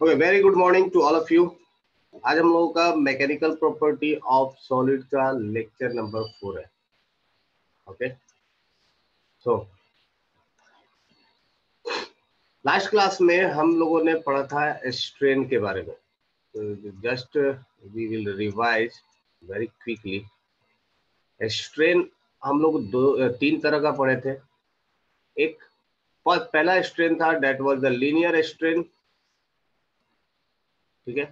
Okay, very good morning to all of you. आज हम लोगों का मैकेनिकल प्रॉपर्टी ऑफ सॉलिड का लेक्चर नंबर 4 है। ओके, सो लास्ट क्लास में हम लोगों ने पढ़ा था स्ट्रेन के बारे में। Just we will revise very quickly. Strain हम लोग तीन तरह का पढ़े थे। एक पहला स्ट्रेन था, that was the linear strain. ठीक है,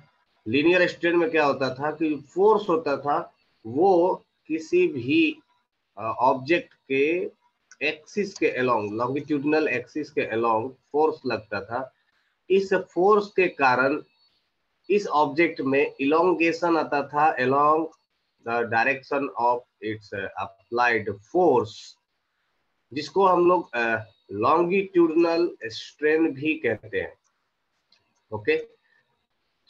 लीनियर स्ट्रेन में क्या होता था कि फोर्स होता था वो किसी भी ऑब्जेक्ट के एक्सिस के अलोंग, लॉन्गिट्यूडिनल एक्सिस के अलोंग फोर्स लगता था। इस फोर्स के कारण इस ऑब्जेक्ट में इलोंगेशन आता था along the direction of its applied force, जिसको हम लोग लॉन्गिट्यूडिनल स्ट्रेन भी कहते हैं। ओके,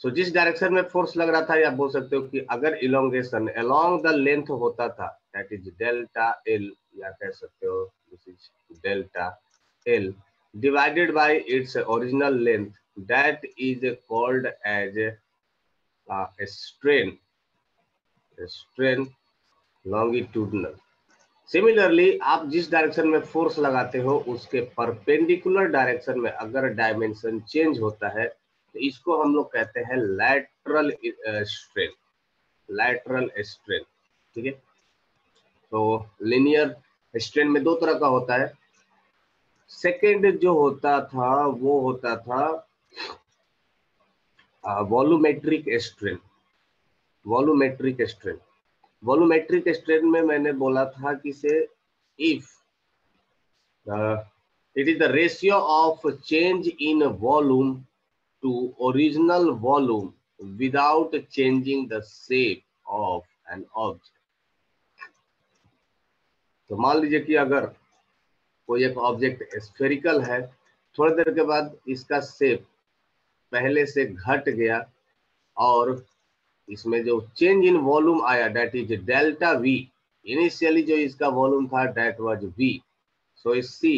सो जिस डायरेक्शन में फोर्स लग रहा था, या बोल सकते हो कि अगर इलोंगेशन अलोंग द लेंथ होता था, दैट इज डेल्टा एल, या कह सकते हो this is delta L divided by its original length, that is called as strain longitudinal. Similarly आप जिस डायरेक्शन में फोर्स लगाते हो उसके परपेंडिकुलर डायरेक्शन में अगर डायमेंशन चेंज होता है तो इसको हम लोग कहते हैं लैटरल स्ट्रेन, लैटरल स्ट्रेन। ठीक है, तो लिनियर स्ट्रेन में दो तरह का होता है। सेकेंड जो होता था वो होता था volumetric strain. Volumetric strain, volumetric strain में मैंने बोला था कि से if it is the ratio of change in volume to original volume without changing the shape of an object। तो मान लीजिए कि अगर कोई एक ऑब्जेक्ट स्फेरिकल है, थोड़ी देर के बाद इसका शेप पहले से घट गया और इसमें जो चेंज इन वॉल्यूम आया, that is delta we. Initially जो इसका वॉल्यूम था दैट वाज वी। सो इस सी,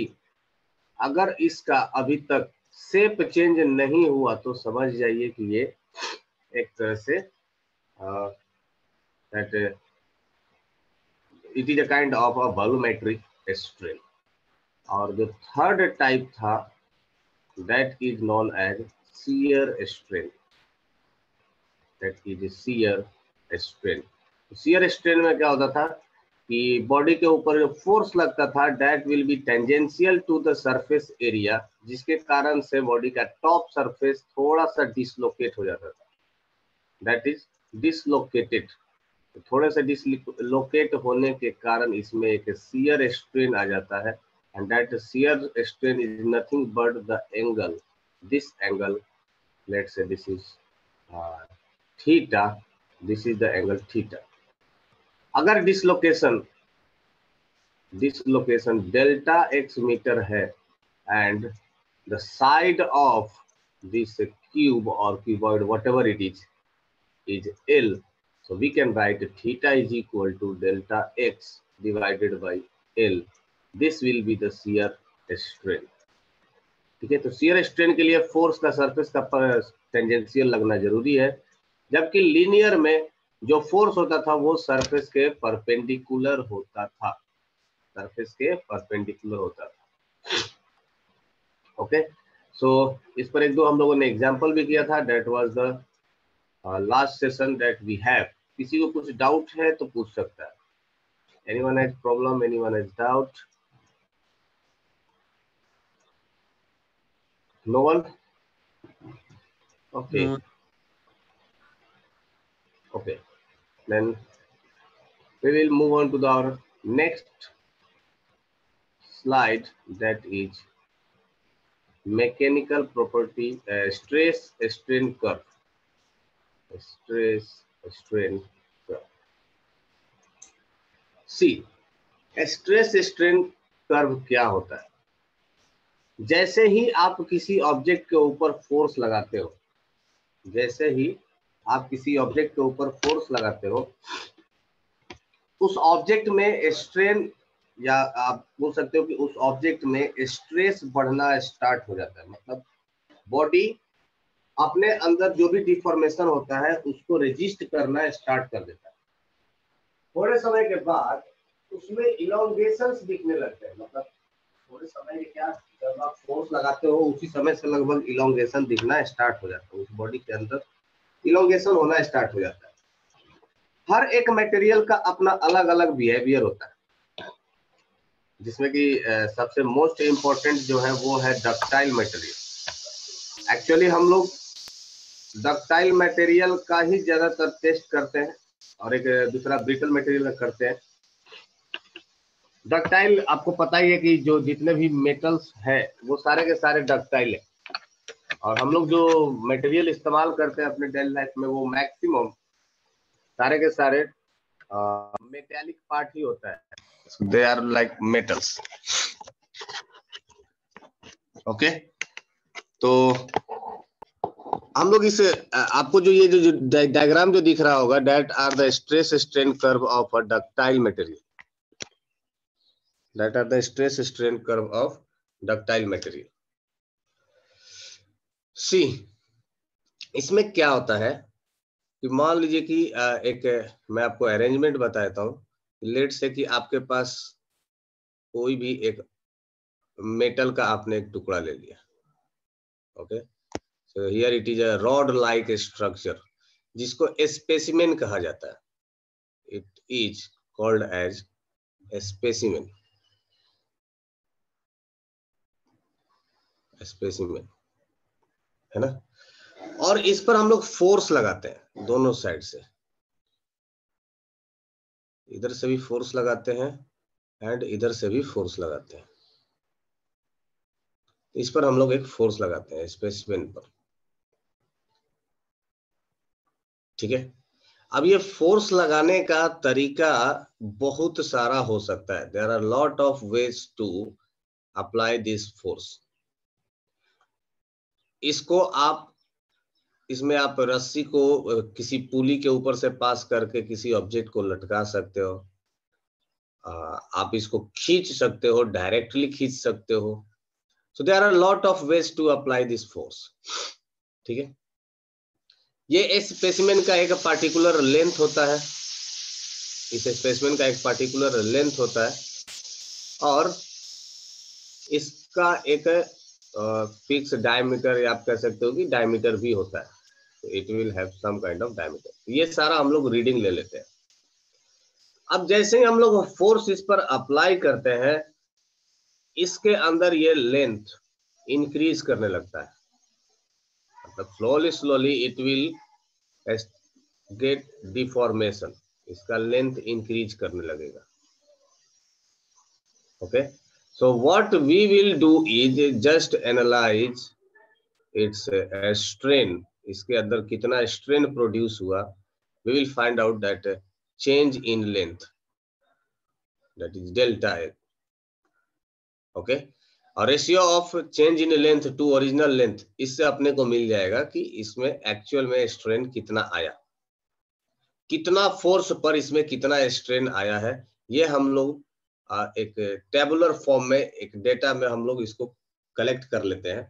अगर इसका अभी तक शेप चेंज नहीं हुआ तो समझ जाइए कि ये एक तरह से it is a kind of a volumetric strain. और जो थर्ड टाइप था that is known as shear strain, that is shear strain. Shear strain में क्या होता था कि बॉडी के ऊपर जो फोर्स लगता था that will be tangential to the surface area, जिसके कारण से बॉडी का टॉप सरफेस थोड़ा सा डिसलोकेट हो जाता था, दैट इज डिसलोकेटेड। थोड़े से डिसलोकेट होने के कारण इसमें एक शियर स्ट्रेन आ जाता है, and that shear strain is nothing but the angle, this angle, let's say this is theta, this is the angle theta. अगर डिसलोकेशन डेल्टा एक्स मीटर है and the side of this cube और cuboid whatever it is L, so we can write theta is equal to delta x divided by L. This will be the shear strain। ठीक है, तो shear strain के लिए force का surface का tangential लगना जरूरी है, जबकि लीनियर में जो फोर्स होता था वो सरफेस के परपेंडिकुलर होता था, सरफेस के परपेंडिकुलर होता था। ओके, सो इस पर एक दो हम लोगों ने एग्जांपल भी किया था, that was the last session that we have. किसी को कुछ डाउट है तो पूछ सकता है। Anyone has problem, anyone has doubt? No one? Okay, okay, then we will move on to our next slide, that is mechanical property, stress strain curve, stress strain curve। See, stress strain curve क्या होता है? जैसे ही आप किसी object के ऊपर force लगाते हो, जैसे ही आप किसी ऑब्जेक्ट के ऊपर फोर्स लगाते हो, उस ऑब्जेक्ट में स्ट्रेन, या आप बोल सकते हो कि उस ऑब्जेक्ट में स्ट्रेस बढ़ना स्टार्ट हो जाता है। मतलब बॉडी अपने अंदर जो भी डिफॉर्मेशन होता है उसको रजिस्ट करना स्टार्ट कर देता है। थोड़े समय के बाद उसमें इलोंगेशंस दिखने लगते हैं, मतलब थोड़े समय के क्या, जब आप फोर्स लगाते हो उसी समय से लगभग इलोंगेशन दिखना स्टार्ट हो जाता है, उस बॉडी के अंदर इलोंगेशन होना स्टार्ट हो जाता है। हर एक मटेरियल का अपना अलग अलग बिहेवियर होता है, जिसमें कि सबसे मोस्ट इम्पोर्टेंट जो है वो है डक्टाइल मटेरियल। एक्चुअली हम लोग डक्टाइल मटेरियल का ही ज्यादातर टेस्ट करते हैं और एक दूसरा ब्रिटल मटेरियल का करते हैं। डक्टाइल आपको पता ही है कि जो जितने भी मेटल्स है वो सारे के सारे डक्टाइल है, और हम लोग जो मटेरियल इस्तेमाल करते हैं अपने डेली लाइफ में वो मैक्सिमम सारे के सारे मेटेलिक पार्ट ही होता है। They are like metals. Okay, तो हम लोग इस आपको जो ये जो डायग्राम जो दिख रहा होगा, that are the stress strain curve of a ductile material, that are the stress strain curve of ductile material. See, इसमें क्या होता है कि मान लीजिए कि एक मैं आपको अरेंजमेंट बताता हूँ। लेट से कि आपके पास कोई भी एक मेटल का आपने एक टुकड़ा ले लिया। Okay, so here it is a rod like structure जिसको स्पेसिमेन कहा जाता है। It is called as specimen, specimen है ना। और इस पर हम लोग फोर्स लगाते हैं दोनों साइड से, इधर से भी फोर्स लगाते हैं एंड इधर से भी फोर्स लगाते हैं। इस पर हम लोग एक फोर्स लगाते हैं स्पेसिमेन पर, ठीक है। अब ये फोर्स लगाने का तरीका बहुत सारा हो सकता है। There are lot of ways to apply this force. इसको आप इसमें आप रस्सी को किसी पुली के ऊपर से पास करके किसी ऑब्जेक्ट को लटका सकते हो, आप इसको खींच सकते हो, डायरेक्टली खींच सकते हो। So there are lot of ways to apply this force, ठीक है। ये स्पेसिमेन का एक पार्टिकुलर लेंथ होता है, इस स्पेसिमेन का एक पार्टिकुलर लेंथ होता है और इसका एक फिक्स डायमीटर, या आप कह सकते हो कि डायमीटर भी होता है। It will have some kind of diameter. ये सारा हम लोग रीडिंग ले लेते हैं। अब जैसे ही हम लोग फोर्स इस पर अप्लाई करते हैं, इसके अंदर ये लेंथ इंक्रीज करने लगता है, मतलब slowly it will get deformation, इसका लेंथ इंक्रीज करने लगेगा। Okay, so what we will do is just analyze its strain, इसके अंदर कितना स्ट्रेन प्रोड्यूस हुआ। we will find out that change in length, that is delta L. Okay, और ratio of change in length to original length, इससे अपने को मिल जाएगा कि इसमें एक्चुअल में स्ट्रेन कितना आया, कितना फोर्स पर इसमें कितना स्ट्रेन आया है। ये हम लोग एक टेबुलर फॉर्म में, एक डेटा में हम लोग इसको कलेक्ट कर लेते हैं,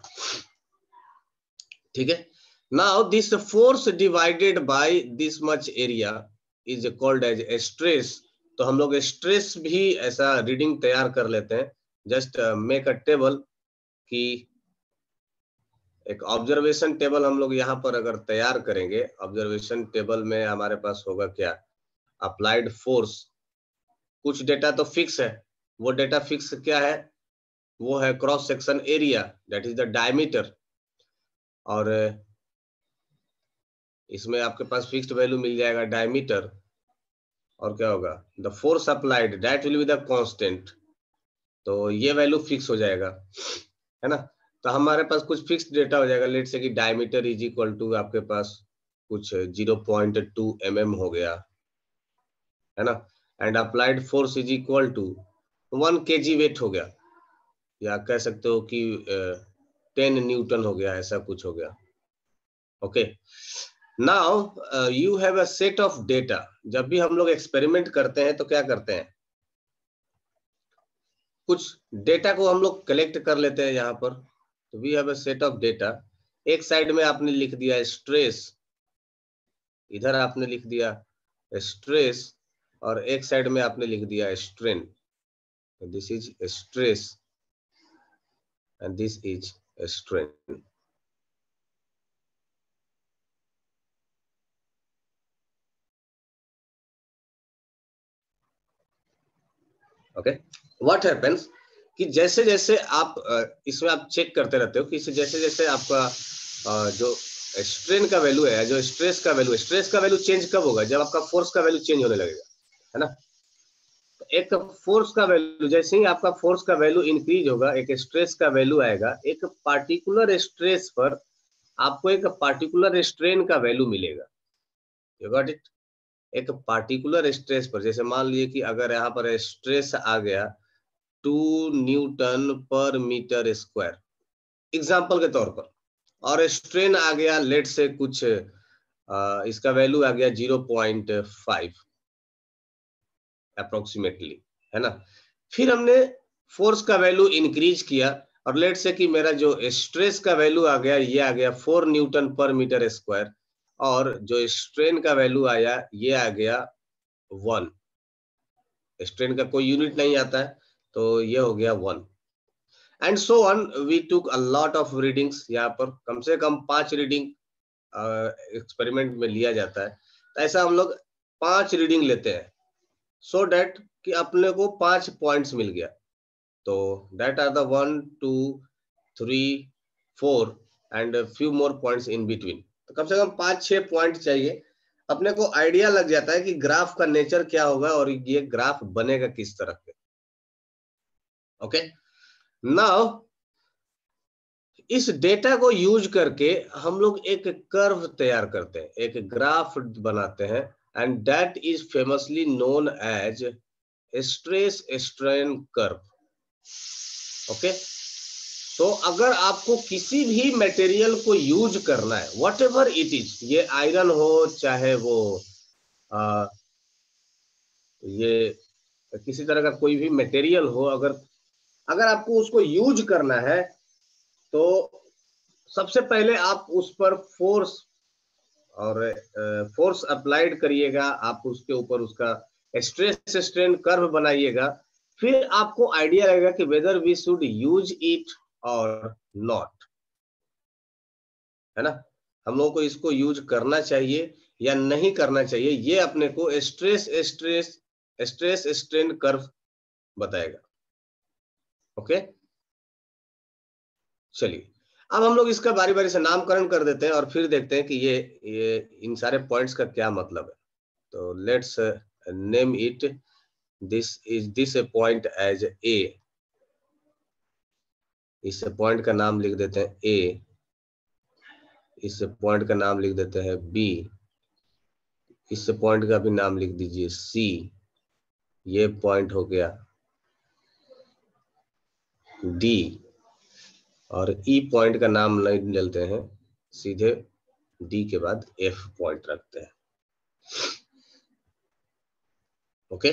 ठीक है। Now this force divided by this much area is called as stress. तो हम लोग स्ट्रेस भी ऐसा रीडिंग तैयार कर लेते हैं। जस्ट मेक अ टेबल की एक ऑब्जर्वेशन टेबल हम लोग यहाँ पर अगर तैयार करेंगे, ऑब्जर्वेशन टेबल में हमारे पास होगा क्या, अप्लाइड फोर्स। कुछ डेटा तो फिक्स है, वो डेटा फिक्स क्या है, वो है cross section area, that is the diameter. और इसमें आपके पास फिक्स्ड वैल्यू मिल जाएगा डायमीटर, और क्या होगा, the force applied that will be the constant. तो ये वैल्यू फिक्स हो जाएगा, है ना। तो हमारे पास कुछ फिक्स्ड डेटा हो जाएगा। लेट से कि डायमीटर इज इक्वल टू आपके पास कुछ 0.2 mm हो गया, है ना। And applied force is equal to 1 kg weight हो गया, या कह सकते हो कि 10 न्यूटन हो गया, ऐसा कुछ हो गया। Okay, now you have a set of data. जब भी हम लोग एक्सपेरिमेंट करते हैं तो क्या करते हैं, कुछ डेटा को हम लोग कलेक्ट कर लेते हैं यहाँ पर। तो we have a set of data एक साइड में आपने लिख दिया स्ट्रेस, इधर आपने लिख दिया स्ट्रेस, और एक साइड में आपने लिख दिया strain. This is stress and this is strain. Okay, what happens कि जैसे जैसे आप इसमें आप चेक करते रहते हो कि जैसे जैसे आपका जो स्ट्रेन का वैल्यू है, जो स्ट्रेस का वैल्यू चेंज कब होगा? जब आपका फोर्स का वैल्यू चेंज होने लगेगा, है ना। एक फोर्स का वैल्यू, जैसे ही आपका फोर्स का वैल्यू इंक्रीज होगा, एक स्ट्रेस का वैल्यू आएगा, एक पार्टिकुलर स्ट्रेस पर आपको एक पार्टिकुलर स्ट्रेन का वैल्यू मिलेगा। You got it? एक पार्टिकुलर स्ट्रेस पर, जैसे मान लीजिए कि अगर यहाँ पर स्ट्रेस आ गया 2 न्यूटन पर मीटर स्क्वायर एग्जाम्पल के तौर पर, और स्ट्रेन आ गया लेट से कुछ इसका वैल्यू आ गया 0.5 अप्रोक्सीमेटली, है ना। फिर हमने फोर्स का वैल्यू इंक्रीज किया, और लेट से कि मेरा जो स्ट्रेस का वैल्यू आ गया, ये आ गया 4 न्यूटन पर मीटर स्क्वायर, और जो स्ट्रेन का वैल्यू आया ये आ गया 1। स्ट्रेन का कोई यूनिट नहीं आता है, तो ये हो गया 1, and so on. We took a lot of readings, यहाँ पर कम से कम 5 रीडिंग एक्सपेरिमेंट में लिया जाता है। तो ऐसा हम लोग 5 रीडिंग लेते हैं, सो डेट कि अपने को 5 पॉइंट्स मिल गया। तो that are the 1 2 3 4 and few more points in between. तो कम से कम 5-6 पॉइंट चाहिए, अपने को आइडिया लग जाता है कि ग्राफ का नेचर क्या होगा और ये ग्राफ बनेगा किस तरह के। ओके, नाउ इस डेटा को यूज करके हम लोग एक कर्व तैयार करते हैं, एक ग्राफ बनाते हैं, and that is famously known as stress strain curve. Okay, तो अगर आपको किसी भी मटेरियल को यूज करना है, व्हाट एवर इट इज, ये आयरन हो चाहे वो आ, ये किसी तरह का कोई भी मटेरियल हो, अगर अगर आपको उसको यूज करना है, तो सबसे पहले आप उस पर फोर्स और फोर्स अप्लाइड करिएगा, आप उसके ऊपर उसका स्ट्रेस स्ट्रेन कर्व बनाइएगा, फिर आपको आइडिया लगेगा कि whether we should use it or not, है ना। हम लोगों को इसको यूज करना चाहिए या नहीं करना चाहिए, ये अपने को स्ट्रेस स्ट्रेन कर्व बताएगा। ओके, चलिए अब हम लोग इसका बारी बारी से नामकरण कर देते हैं और फिर देखते हैं कि ये इन सारे पॉइंट्स का क्या मतलब है। तो let's name it, this point as A, इस पॉइंट का नाम लिख देते हैं ए, इस पॉइंट का नाम लिख देते हैं बी, इस पॉइंट का भी नाम लिख दीजिए सी, ये पॉइंट हो गया डी, और ई पॉइंट का नाम नहीं लेते हैं, सीधे डी के बाद एफ पॉइंट रखते हैं। ओके,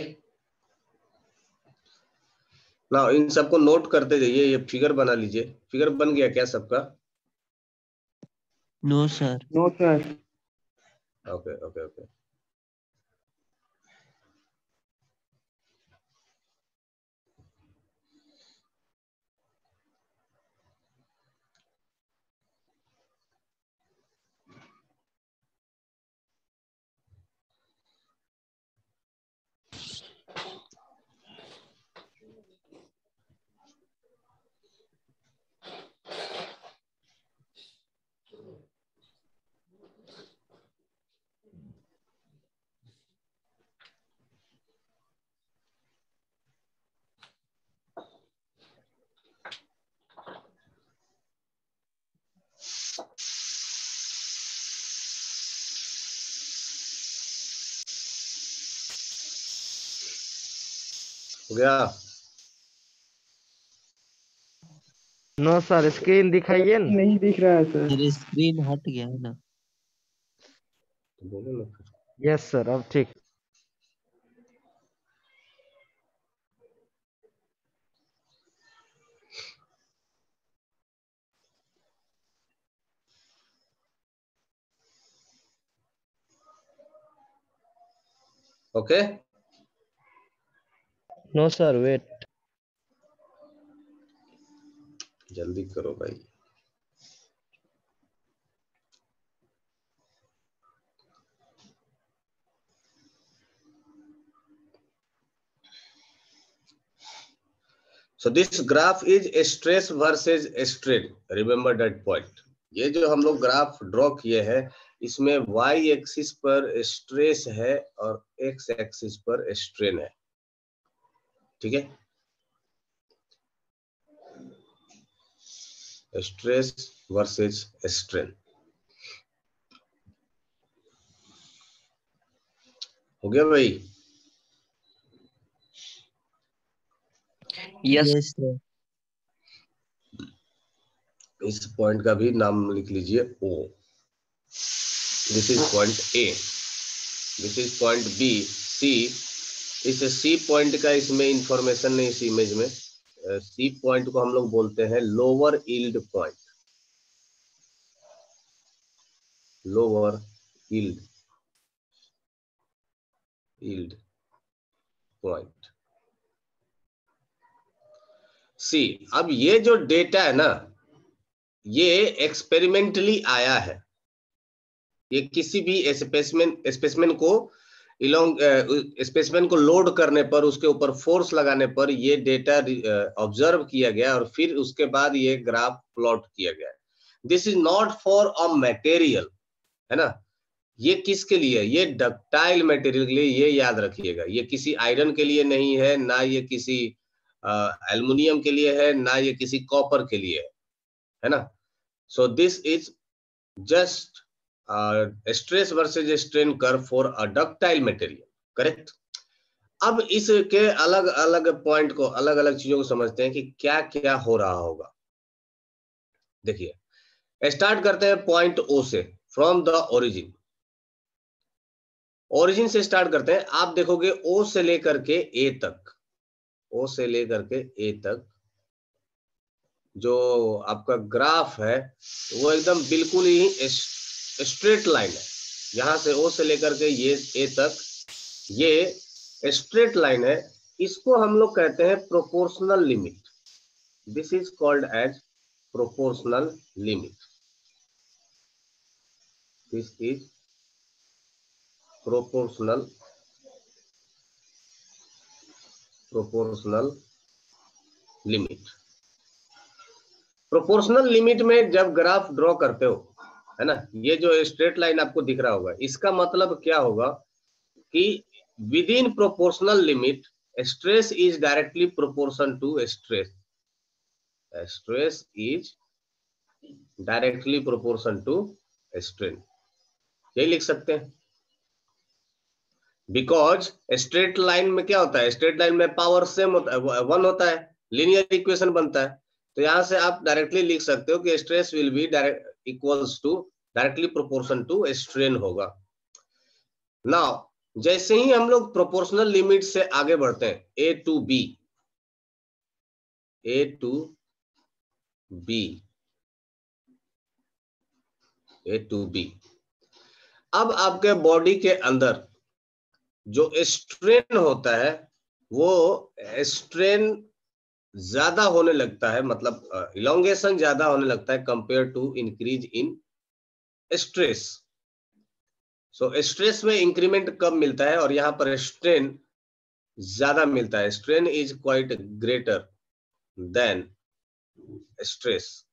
ना इन सबको नोट करते जाइए, ये फिगर बना लीजिए। फिगर बन गया क्या सबका? No sir. No sir. Okay okay okay, हो गया। नो सर, स्क्रीन दिखाइए ना। नहीं दिख रहा है सर। मेरे स्क्रीन हट गया है ना। तो बोलो ना फिर। यस सर, अब ठीक। Okay no sir wait. जल्दी करो भाई। So this graph is stress versus strain. Remember that point. ये जो हम लोग ग्राफ ड्रॉ किए हैं इसमें y एक्सिस पर स्ट्रेस है और x एक्सिस पर स्ट्रेन है। ठीक है, स्ट्रेस वर्सेस स्ट्रेन। हो गया भाई? Yes sir. इस पॉइंट का भी नाम लिख लीजिए O। This is point A, this is point B, C। इस C पॉइंट का इसमें इंफॉर्मेशन नहीं इस इमेज में। C पॉइंट को हम लोग बोलते हैं lower yield point. Lower yield point C. अब ये जो डेटा है ना ये एक्सपेरिमेंटली आया है। ये किसी भी स्पेसिमेन को लोड करने पर उसके ऊपर फोर्स लगाने पर ये डेटा ऑब्जर्व किया गया और फिर उसके बाद ये ग्राफ प्लॉट किया गया। This is not for a material, है ना। ये किसके लिए? ये डक्टाइल मटेरियल के लिए, ये याद रखिएगा। ये किसी आयरन के लिए नहीं है, ना ये किसी एल्युमिनियम के लिए है, ना ये किसी कॉपर के लिए है ना। So this is just stress versus strain curve for a ductile material, correct. अब इसके अलग अलग पॉइंट को, अलग अलग चीजों को समझते हैं कि क्या क्या हो रहा होगा। देखिए स्टार्ट करते हैं पॉइंट ओ से, फ्रॉम द ओरिजिन। ओरिजिन से स्टार्ट करते हैं। आप देखोगे ओ से लेकर के ए तक, ओ से लेकर के ए तक जो आपका ग्राफ है वो एकदम बिल्कुल ही स्ट्रेट लाइन है। यहां से ओ से लेकर के ये ए तक ये स्ट्रेट लाइन है। इसको हम लोग कहते हैं proportional limit. This is called as proportional limit. This is proportional limit. Proportional limit में जब ग्राफ ड्रॉ करते हो, है ना, ये जो स्ट्रेट लाइन आपको दिख रहा होगा, इसका मतलब क्या होगा कि within proportional limit stress is directly proportion to stress. Stress is directly proportion to strain, यही लिख सकते हैं। बिकॉज स्ट्रेट लाइन में क्या होता है? स्ट्रेट लाइन में पावर सेम होता है, 1 होता है, लीनियर इक्वेशन बनता है। तो यहां से आप डायरेक्टली लिख सकते हो कि stress will be direct equals to directly proportion to strain होगा। नाउ जैसे ही हम लोग प्रोपोर्शनल लिमिट से आगे बढ़ते हैं, ए टू बी, अब आपके बॉडी के अंदर जो स्ट्रेन होता है वो स्ट्रेन ज्यादा होने लगता है, मतलब इलोंगेशन ज्यादा होने लगता है compare to increase in stress. So stress में इंक्रीमेंट कम मिलता है और यहाँ पर स्ट्रेन ज्यादा मिलता है। Strain is quite greater than stress,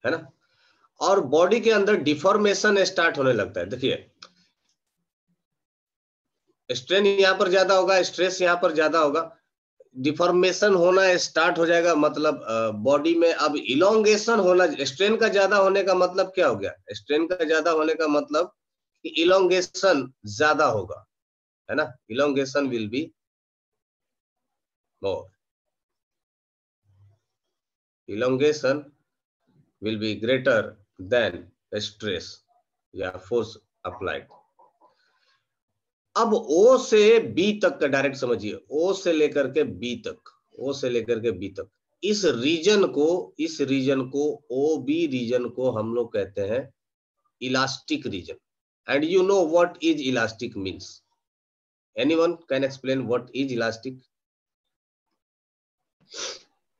है ना। और बॉडी के अंदर डिफॉर्मेशन स्टार्ट होने लगता है। देखिए स्ट्रेन यहाँ पर ज्यादा होगा, स्ट्रेस यहाँ पर ज्यादा होगा, डिफॉर्मेशन होना स्टार्ट हो जाएगा। मतलब बॉडी में अब इलोंगेशन होना। स्ट्रेन का ज्यादा होने का मतलब क्या हो गया? स्ट्रेन का ज्यादा होने का मतलब कि इलोंगेशन ज्यादा होगा, है ना। Elongation will be more, elongation will be greater than stress या फोर्स अप्लाइड। अब ओ से बी तक का डायरेक्ट समझिए, ओ से लेकर के बी तक, ओ से लेकर के बी तक, इस रीजन को ओ बी रीजन को हम लोग कहते हैं elastic region. And you know what is elastic means? Anyone can explain what is elastic?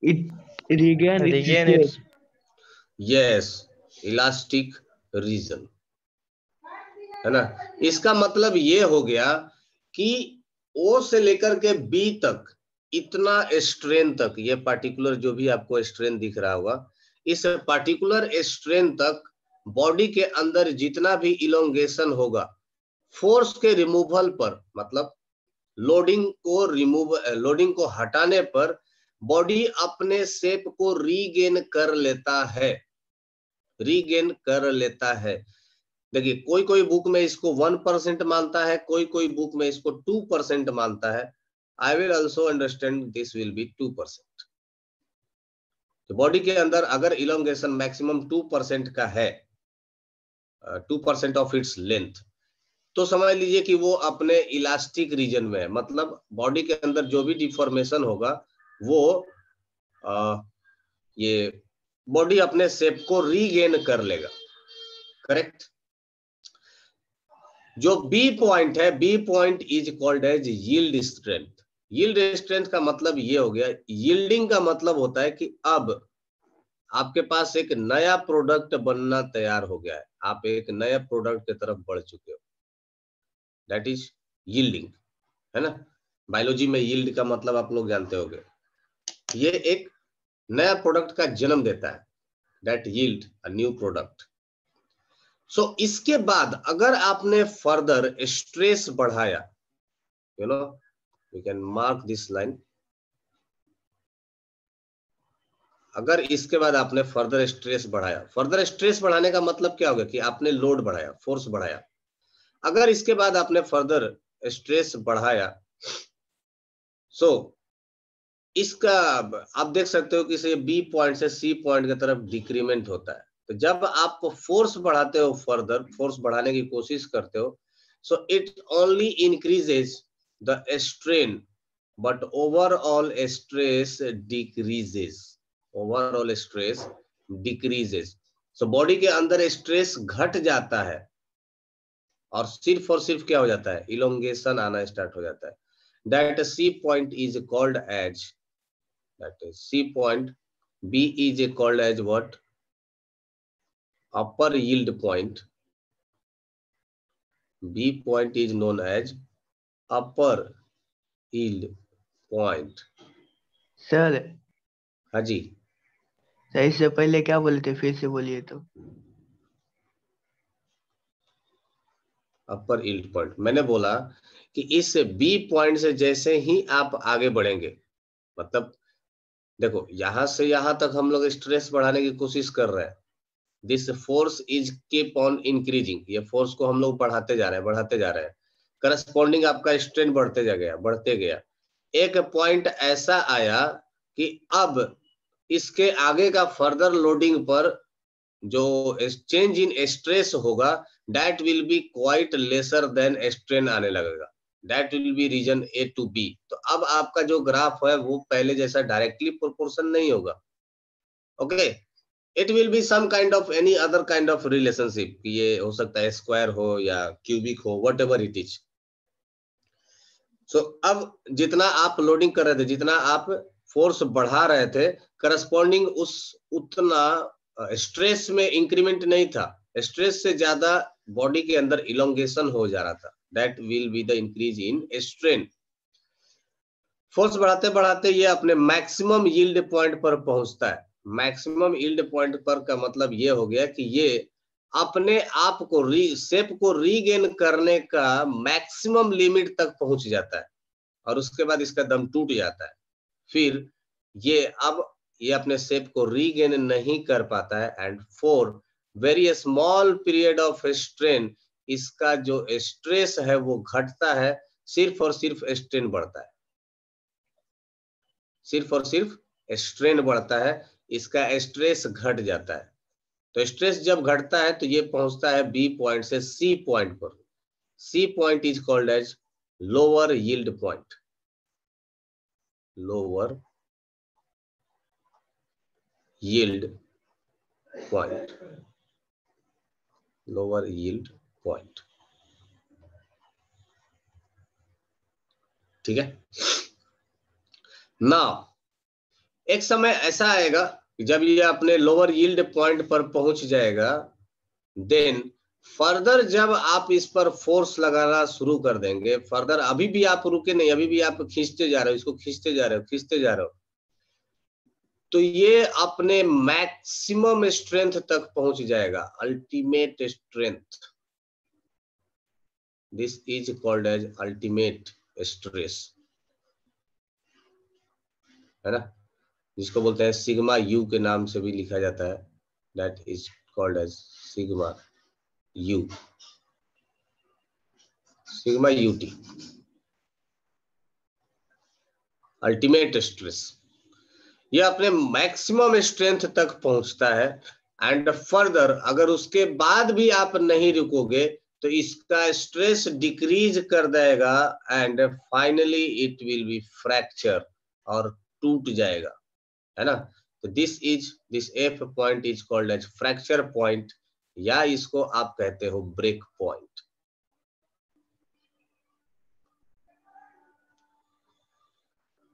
It regain its Regain shape. its Yes, elastic region, है ना। इसका मतलब ये हो गया कि O से लेकर के B तक इतना स्ट्रेन तक, ये पार्टिकुलर जो भी आपको स्ट्रेन दिख रहा होगा, इस पार्टिकुलर स्ट्रेन तक बॉडी के अंदर जितना भी इलोंगेशन होगा, फोर्स के रिमूवल पर, मतलब लोडिंग को हटाने पर बॉडी अपने शेप को रीगेन कर लेता है। देखिए, कोई बुक में इसको 1% मानता है, कोई बुक में इसको 2% मानता है। I will also understand this will be 2%। तो बॉडी के अंदर अगर इलोंगेशन मैक्सिमम 2% का है, 2% ऑफ इट्स लेंथ, तो समझ लीजिए कि वो अपने इलास्टिक रीजन में है। मतलब बॉडी के अंदर जो भी डिफॉर्मेशन होगा वो ये बॉडी अपने शेप को रीगेन कर लेगा। करेक्ट। जो बी पॉइंट है, B point is called as yield strength. Yield strength का मतलब ये हो गया, यील्डिंग का मतलब होता है कि अब आपके पास एक नया प्रोडक्ट बनना तैयार हो गया है, आप एक नए प्रोडक्ट की तरफ बढ़ चुके हो, दैट इज यील्डिंग, है ना। बायोलॉजी में यील्ड का मतलब आप लोग जानते होंगे, ये एक नया प्रोडक्ट का जन्म देता है, that yield a new product. So इसके बाद अगर आपने फर्दर स्ट्रेस बढ़ाया, you know, we can mark this line, अगर इसके बाद आपने फर्दर स्ट्रेस बढ़ाया, फर्दर स्ट्रेस बढ़ाने का मतलब क्या होगा कि आपने लोड बढ़ाया, फोर्स बढ़ाया। अगर इसके बाद आपने फर्दर स्ट्रेस बढ़ाया, सो इसका आप देख सकते हो कि इसे बी पॉइंट से सी पॉइंट की तरफ डिक्रीमेंट होता है। तो जब आप फोर्स बढ़ाते हो, फर्दर फोर्स बढ़ाने की कोशिश करते हो, so it only increases the strain but overall stress decreases, overall stress decreases. So body के अंदर स्ट्रेस घट जाता है और सिर्फ क्या हो जाता है, इलोंगेशन आना स्टार्ट हो जाता है। That C point is called as, that is C point. B is called as what? Upper yield point. B point is known as upper yield point. Sir हाँ जी, सही से पहले क्या बोले थे, फिर से बोलिए तो। अपर यील्ड पॉइंट मैंने बोला कि इस B पॉइंट से जैसे ही आप आगे बढ़ेंगे, मतलब देखो यहां से यहां तक हम लोग स्ट्रेस बढ़ाने की कोशिश कर रहे हैं, this force is keep on increasing, ये फोर्स को हम लोग बढ़ाते जा रहे हैं, करस्पॉन्डिंग आपका स्ट्रेन बढ़ते गया। एक पॉइंट ऐसा आया कि अब इसके आगे का फर्दर लोडिंग पर जो चेंज इन स्ट्रेस होगा, that will be quite lesser than strain आने लगेगा, that will be region A to B. तो अब आपका जो ग्राफ है वो पहले जैसा डायरेक्टली प्रोपोर्शन नहीं होगा, okay. It will be some kind of any other kind of relationship, ये हो सकता है स्क्वायर हो या क्यूबिक हो, whatever it is. So अब जितना आप लोडिंग कर रहे थे, जितना आप फोर्स बढ़ा रहे थे, करस्पॉन्डिंग उतना स्ट्रेस में इंक्रीमेंट नहीं था, स्ट्रेस से ज्यादा बॉडी के अंदर इलोंगेशन हो जा रहा था, that will be the increase in strain. Force बढ़ाते बढ़ाते ये अपने मैक्सिमम यील्ड पॉइंट पर पहुंचता है। मैक्सिमम यील्ड पॉइंट पर का मतलब ये हो गया कि ये अपने आप को शेप को रीगेन करने का मैक्सिमम लिमिट तक पहुंच जाता है और उसके बाद इसका दम टूट जाता है। फिर ये अपने शेप को रीगेन नहीं कर पाता है and for very small period of strain इसका जो स्ट्रेस है वो घटता है, सिर्फ और सिर्फ स्ट्रेन बढ़ता है, सिर्फ और सिर्फ स्ट्रेन बढ़ता है, इसका स्ट्रेस घट जाता है। तो स्ट्रेस जब घटता है तो ये पहुंचता है बी पॉइंट से सी पॉइंट पर। C point is called as lower yield point, lower yield point, lower yield point. ठीक है ना। एक समय ऐसा आएगा जब ये अपने लोअर यील्ड पॉइंट पर पहुंच जाएगा, देन फर्दर जब आप इस पर फोर्स लगाना शुरू कर देंगे, फर्दर अभी भी आप रुके नहीं, अभी भी आप खींचते जा रहे हो, इसको खींचते जा रहे हो, खींचते जा रहे हो, तो ये अपने मैक्सिमम स्ट्रेंथ तक पहुंच जाएगा, ultimate strength. This is called as ultimate stress, है ना, जिसको बोलते हैं सिग्मा यू के नाम से भी लिखा जाता है, that is called as sigma U, sigma UT, ultimate stress. यह अपने मैक्सिमम स्ट्रेंथ तक पहुंचता है, एंड फर्दर अगर उसके बाद भी आप नहीं रुकोगे तो इसका स्ट्रेस डिक्रीज कर देगा, and finally it will be fracture, और टूट जाएगा, है ना। तो this F point is called as fracture point, या इसको आप कहते हो ब्रेक पॉइंट।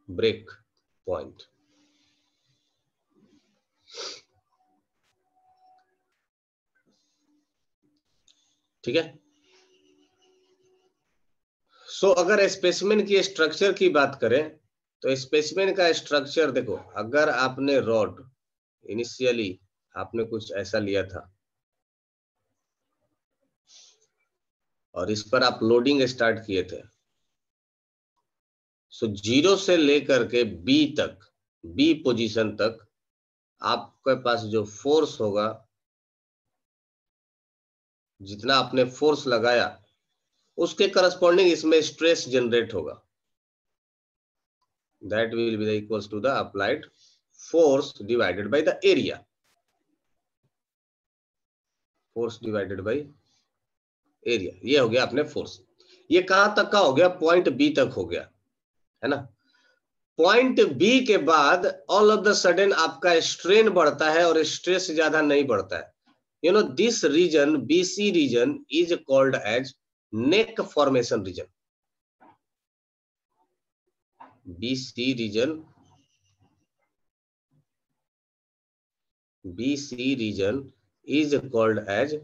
Break point. ठीक है। सो अगर स्पेसिमेन की स्ट्रक्चर की बात करें तो स्पेसिमेन का स्ट्रक्चर देखो, अगर आपने रॉड इनिशियली आपने कुछ ऐसा लिया था और इस पर आप लोडिंग स्टार्ट किए थे, सो 0 से लेकर के बी तक, बी पोजीशन तक आपके पास जो फोर्स होगा, जितना आपने फोर्स लगाया उसके करस्पॉन्डिंग इसमें स्ट्रेस जनरेट होगा, that will be equals to the applied force divided by the area, force divided by area. ये हो गया अपने फोर्स। ये कहां तक का हो गया? पॉइंट बी तक हो गया, है ना। पॉइंट बी के बाद ऑल ऑफ द सडन आपका स्ट्रेन बढ़ता है और स्ट्रेस ज्यादा नहीं बढ़ता है। You know this region, BC region is called as neck formation region. BC region, BC region is called as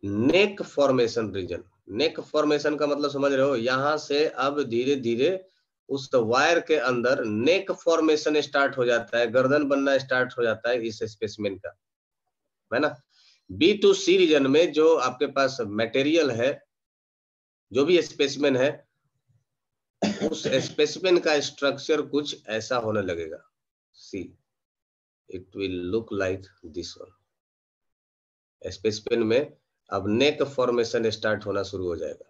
neck formation region. Neck formation का मतलब समझ रहे हो? यहां से अब धीरे धीरे उस वायर के अंदर नेक फॉर्मेशन स्टार्ट हो जाता है, गर्दन बनना स्टार्ट हो जाता है इस स्पेसिमेन का, है ना। बी टू सी रीजन में जो आपके पास मटेरियल है, जो भी स्पेसिमेन है, उस स्पेसिमेन का स्ट्रक्चर कुछ ऐसा होने लगेगा। See it will look like this one. Specimen में अब नेक फॉर्मेशन स्टार्ट होना शुरू हो जाएगा,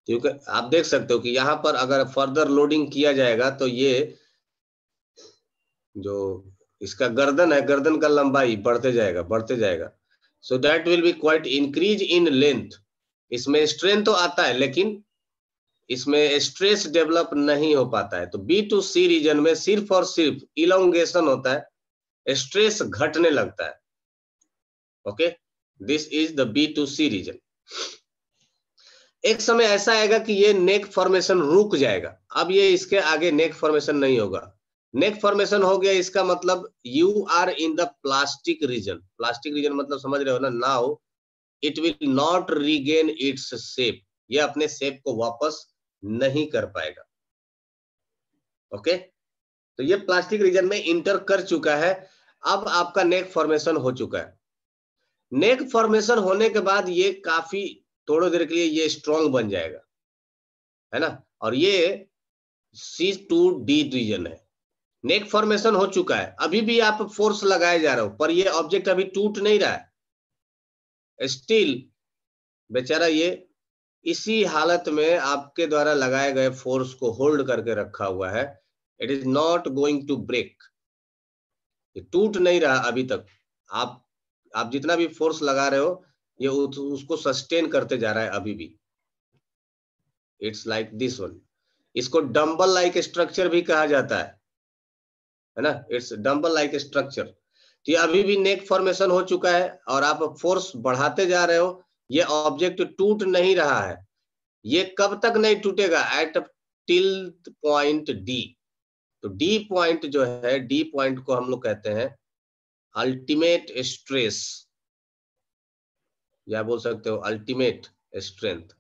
क्योंकि आप देख सकते हो कि यहाँ पर अगर फर्दर लोडिंग किया जाएगा तो ये जो इसका गर्दन है, गर्दन का लंबाई बढ़ते जाएगा, बढ़ते जाएगा। So that will be quite increase in length. इसमें स्ट्रेन तो आता है लेकिन इसमें स्ट्रेस डेवलप नहीं हो पाता है। तो बी टू सी रीजन में सिर्फ और सिर्फ इलोंगेशन होता है, स्ट्रेस घटने लगता है। Okay, this is the B to C region. एक समय ऐसा आएगा कि ये नेक फॉर्मेशन रुक जाएगा, अब ये इसके आगे नेक फॉर्मेशन नहीं होगा। नेक फॉर्मेशन हो गया, इसका मतलब you are in the plastic region. Plastic region मतलब समझ रहे हो ना? Now it will not regain its shape, ये अपने शेप को वापस नहीं कर पाएगा। ओके, तो ये प्लास्टिक रीजन में इंटर कर चुका है। अब आपका नेक फॉर्मेशन हो चुका है। नेक फॉर्मेशन होने के बाद ये काफी थोड़ी देर के लिए ये स्ट्रॉन्ग बन जाएगा, है ना। और ये C2D रीजन है। नेक फॉर्मेशन हो चुका है, अभी भी आप फोर्स लगाए जा रहे हो, पर ये ऑब्जेक्ट अभी टूट नहीं रहा है। स्टिल बेचारा ये इसी हालत में आपके द्वारा लगाए गए फोर्स को होल्ड करके रखा हुआ है। It is not going to break, ये टूट नहीं रहा अभी तक। आप जितना भी फोर्स लगा रहे हो ये उसको सस्टेन करते जा रहा है अभी भी। It's like this one. इसको डंबल लाइक स्ट्रक्चर भी कहा जाता है ना। It's dumbbell like structure. तो अभी भी नेक फॉर्मेशन हो चुका है और आप फोर्स बढ़ाते जा रहे हो, ये ऑब्जेक्ट टूट नहीं रहा है। ये कब तक नहीं टूटेगा? At till point D. तो डी पॉइंट जो है, डी पॉइंट को हम लोग कहते हैं अल्टीमेट स्ट्रेस, या बोल सकते हो अल्टीमेट स्ट्रेंथ।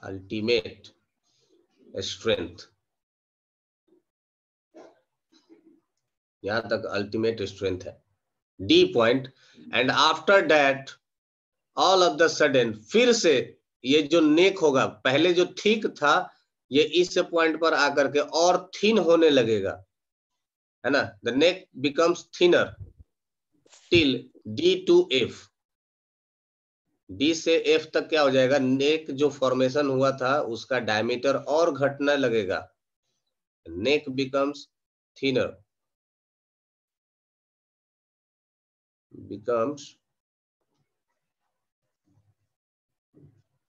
अल्टीमेट स्ट्रेंथ, यहां तक अल्टीमेट स्ट्रेंथ है D point. And after that all of the sudden फिर से ये जो नेक होगा, पहले जो थिक था ये इस पॉइंट पर आकर के और थिन होने लगेगा, है ना। The neck becomes thinner till D to F. D से एफ तक क्या हो जाएगा? नेक जो फॉर्मेशन हुआ था उसका डायमीटर और घटने लगेगा। नेक बिकम्स थिनर, becomes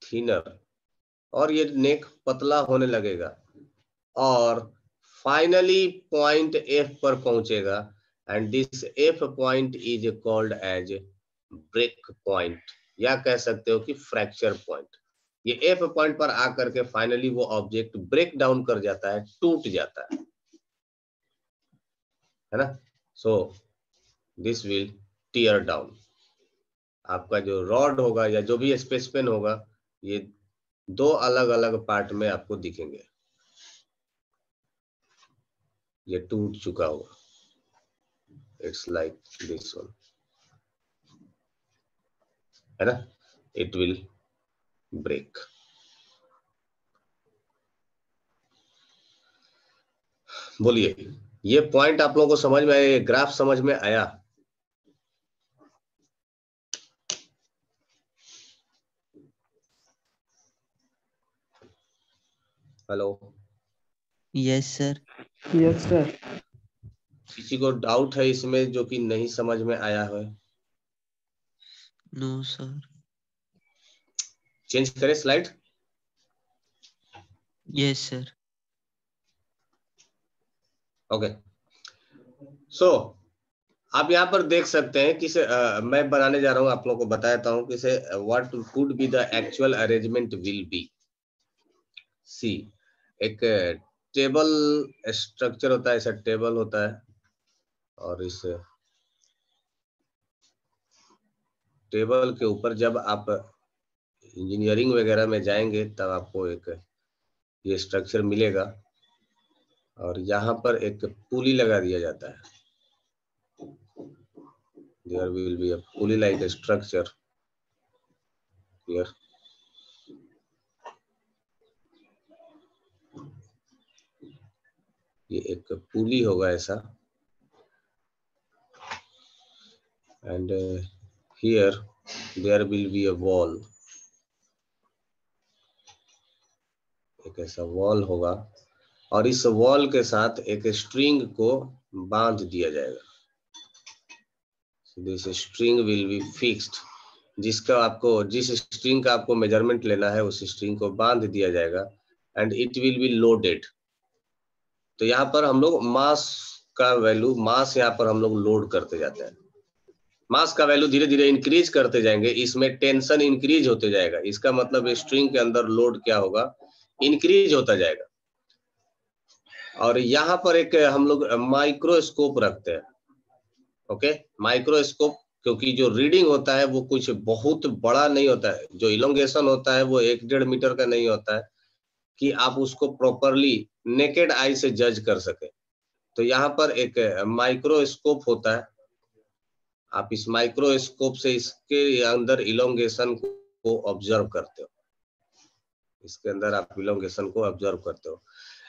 थिनर, और ये नेक पतला होने लगेगा और फाइनली पॉइंट एफ पर पहुंचेगा। And this F point is called as break point, या कह सकते हो कि फ्रैक्चर पॉइंट। ये एफ पॉइंट पर आकर के फाइनली वो ऑब्जेक्ट ब्रेक डाउन कर जाता है, टूट जाता है ना। So this will tear down. आपका जो रॉड होगा या जो भी स्पेसिमेन होगा, ये दो अलग अलग पार्ट में आपको दिखेंगे। ये टूट चुका होगा, इट्स लाइक दिस वन, है ना। It will break. बोलिए, ये पॉइंट आप लोगों को समझ में आया? ये ग्राफ समझ में आया? Hello, yes sir. Yes sir. किसी को डाउट है इसमें जो कि नहीं समझ में आया है? No sir. चेंज करें slide? Yes sir. Okay, so आप यहाँ पर देख सकते हैं कि मैं बनाने जा रहा हूँ, आप लोगों को बताता हूँ कि what could be the actual arrangement will be. See, एक टेबल स्ट्रक्चर होता है, ऐसा टेबल होता है, और इस टेबल के ऊपर जब आप इंजीनियरिंग वगैरह में जाएंगे तब आपको एक ये स्ट्रक्चर मिलेगा, और यहाँ पर एक पुली लगा दिया जाता है। There will be a pulley like a structure here. ये एक पुली होगा ऐसा, and here there will be a wall. एक ऐसा वॉल होगा, और इस वॉल के साथ एक स्ट्रिंग को बांध दिया जाएगा। This string will be fixed, जिसका आपको जिस स्ट्रिंग का आपको मेजरमेंट लेना है उस स्ट्रिंग को बांध दिया जाएगा, and it will be loaded. तो यहाँ पर हम लोग मास का वैल्यू, मास यहाँ पर हम लोग लोड करते जाते हैं। मास का वैल्यू धीरे धीरे इंक्रीज करते जाएंगे, इसमें टेंशन इंक्रीज होते जाएगा। इसका मतलब स्ट्रिंग के अंदर लोड क्या होगा? इंक्रीज होता जाएगा। और यहाँ पर एक हम लोग माइक्रोस्कोप रखते हैं। ओके, माइक्रोस्कोप, क्योंकि जो रीडिंग होता है वो कुछ बहुत बड़ा नहीं होता है, जो इलोंगेशन होता है वो 1-1.5 मीटर का नहीं होता है कि आप उसको प्रॉपरली नेकेड आई से जज कर सके। तो यहाँ पर एक माइक्रोस्कोप होता है, आप इस माइक्रोस्कोप से इसके अंदर इलोंगेशन को ऑब्जर्व करते हो। इसके अंदर आप इलोंगेशन को ऑब्जर्व करते हो।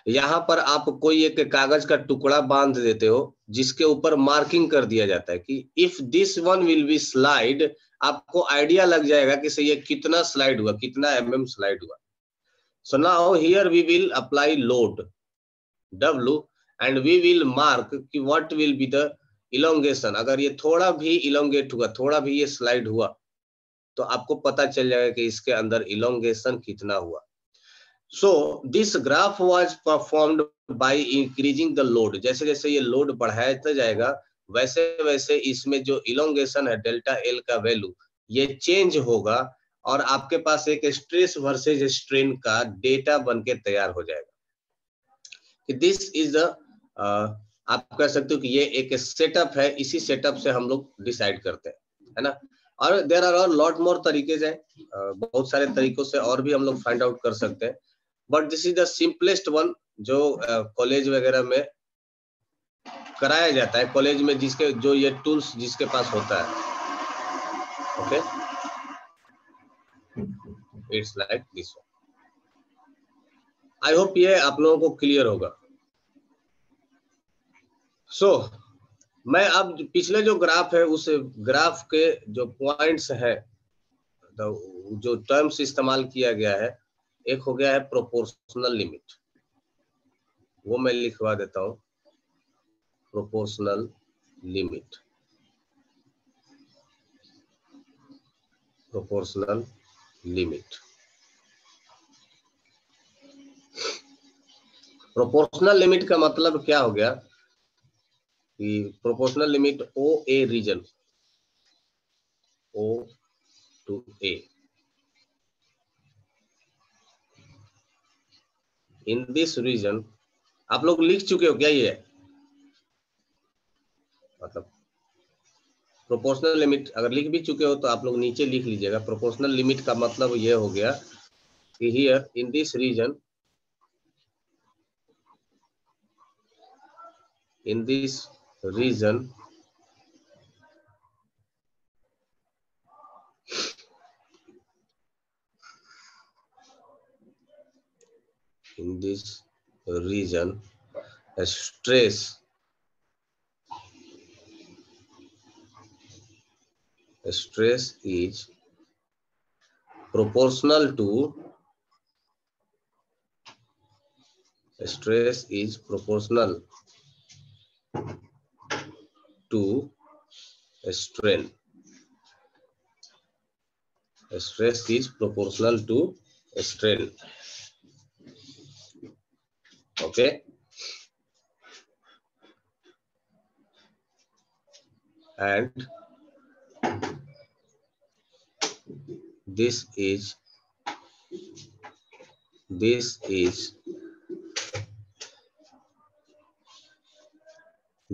यहाँ पर आप कोई एक कागज का टुकड़ा बांध देते हो जिसके ऊपर मार्किंग कर दिया जाता है कि if this one will be slide, आपको आइडिया लग जाएगा कि ये कितना स्लाइड हुआ, कितना mm स्लाइड हुआ। So now here we will apply load W and we will mark कि what will be the elongation। अगर ये थोड़ा भी इलोंगेट हुआ, थोड़ा भी ये स्लाइड हुआ, तो आपको पता चल जाएगा कि इसके अंदर इलोंगेशन कितना हुआ। So this graph was performed by increasing the load. जैसे जैसे ये लोड बढ़ाता जाएगा वैसे वैसे इसमें जो इलोंगेशन है डेल्टा एल का वैल्यू ये चेंज होगा और आपके पास एक स्ट्रेस वर्सेज स्ट्रेन का डेटा बन के तैयार हो जाएगा। दिस इज द आप कह सकते हो कि ये एक सेटअप है, इसी सेटअप से हम लोग डिसाइड करते हैं, है ना। और देयर आर लॉट मोर तरीके हैं, बहुत सारे तरीकों से और भी हम लोग फाइंड आउट कर सकते हैं, but this is the simplest one जो कॉलेज वगैरह में कराया जाता है, कॉलेज में जिसके जो ये टूल्स जिसके पास होता है। Okay, it's like this one. I hope ये आप लोगों को क्लियर होगा। सो मैं अब पिछले जो ग्राफ है उस ग्राफ के जो पॉइंट्स है, जो टर्म्स इस्तेमाल किया गया है, एक हो गया है प्रोपोर्शनल लिमिट, वो मैं लिखवा देता हूं, proportional limit, proportional limit. Proportional limit का मतलब क्या हो गया कि proportional limit O A region, O to A, in this region, आप लोग लिख चुके हो क्या ये, मतलब प्रोपोर्शनल लिमिट अगर लिख भी चुके हो तो आप लोग नीचे लिख लीजिएगा। प्रोपोर्शनल लिमिट का मतलब ये हो गया कि here in this region, in this region stress is proportional to strain. Stress is proportional to strain. Okay, and this is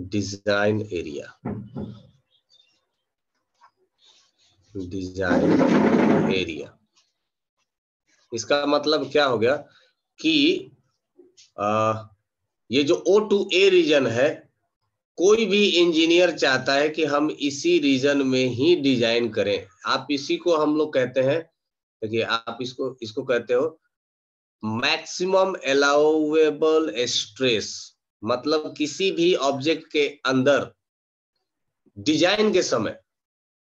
design area, इसका मतलब क्या हो गया कि ये जो O to A रीजन है, कोई भी इंजीनियर चाहता है कि हम इसी रीजन में ही डिजाइन करें। आप इसी को हम लोग कहते हैं, देखिए आप इसको कहते हो मैक्सिमम अलाउएबल स्ट्रेस, मतलब किसी भी ऑब्जेक्ट के अंदर डिजाइन के समय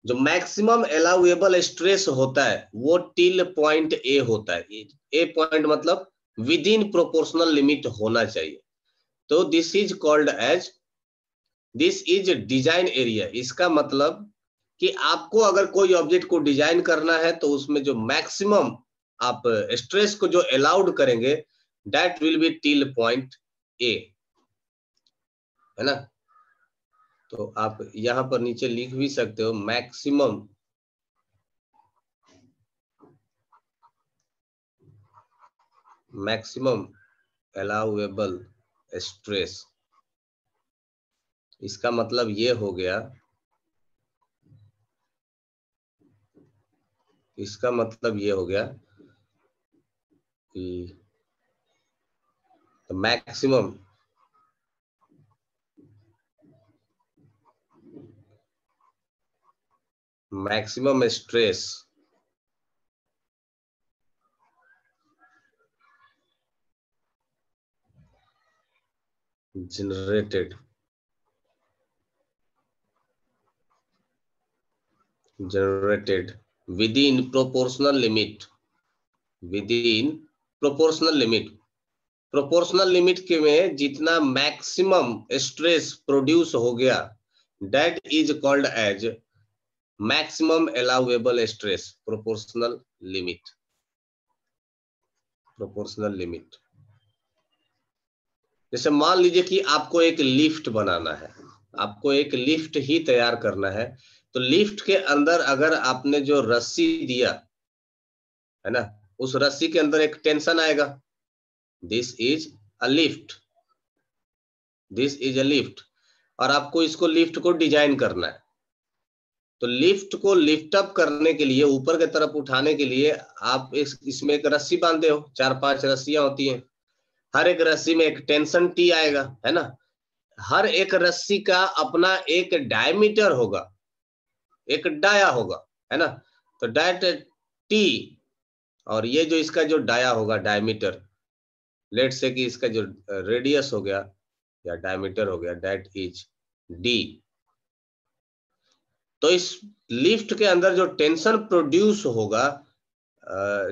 जो मैक्सिमम अलाउएबल स्ट्रेस होता है वो टिल पॉइंट ए होता है। ए पॉइंट मतलब विद इन प्रोपोर्शनल लिमिट होना चाहिए। तो this is called as, this is design area. इसका मतलब कि आपको अगर कोई ऑब्जेक्ट को डिजाइन करना है तो उसमें जो मैक्सिमम आप स्ट्रेस को जो अलाउड करेंगे that will be till point A, है ना। तो आप यहां पर नीचे लिख भी सकते हो मैक्सिमम अलाउएबल स्ट्रेस। इसका मतलब ये हो गया, कि maximum stress generated within proportional limit, proportional limit के में जितना मैक्सिमम स्ट्रेस प्रोड्यूस हो गया that is called as maximum allowable stress, proportional limit. Proportional limit. जैसे मान लीजिए कि आपको एक लिफ्ट बनाना है, आपको एक लिफ्ट ही तैयार करना है, तो लिफ्ट के अंदर अगर आपने जो रस्सी दिया है ना, उस रस्सी के अंदर एक टेंशन आएगा। This is a lift, this is a lift, और आपको इसको लिफ्ट को डिजाइन करना है। तो लिफ्ट को लिफ्ट अप करने के लिए, ऊपर की तरफ उठाने के लिए आप इसमें एक रस्सी बांधते हो, 4-5 रस्सियां होती हैं, हर एक रस्सी में एक टेंशन टी आएगा, है ना। हर एक रस्सी का अपना एक डायमीटर होगा, एक डाया होगा, है ना। तो डायट टी, और ये जो इसका जो डाया होगा, डायमीटर, लेट से कि इसका जो रेडियस हो गया या डायमीटर हो गया, दैट इज डी। तो इस लिफ्ट के अंदर जो टेंशन प्रोड्यूस होगा,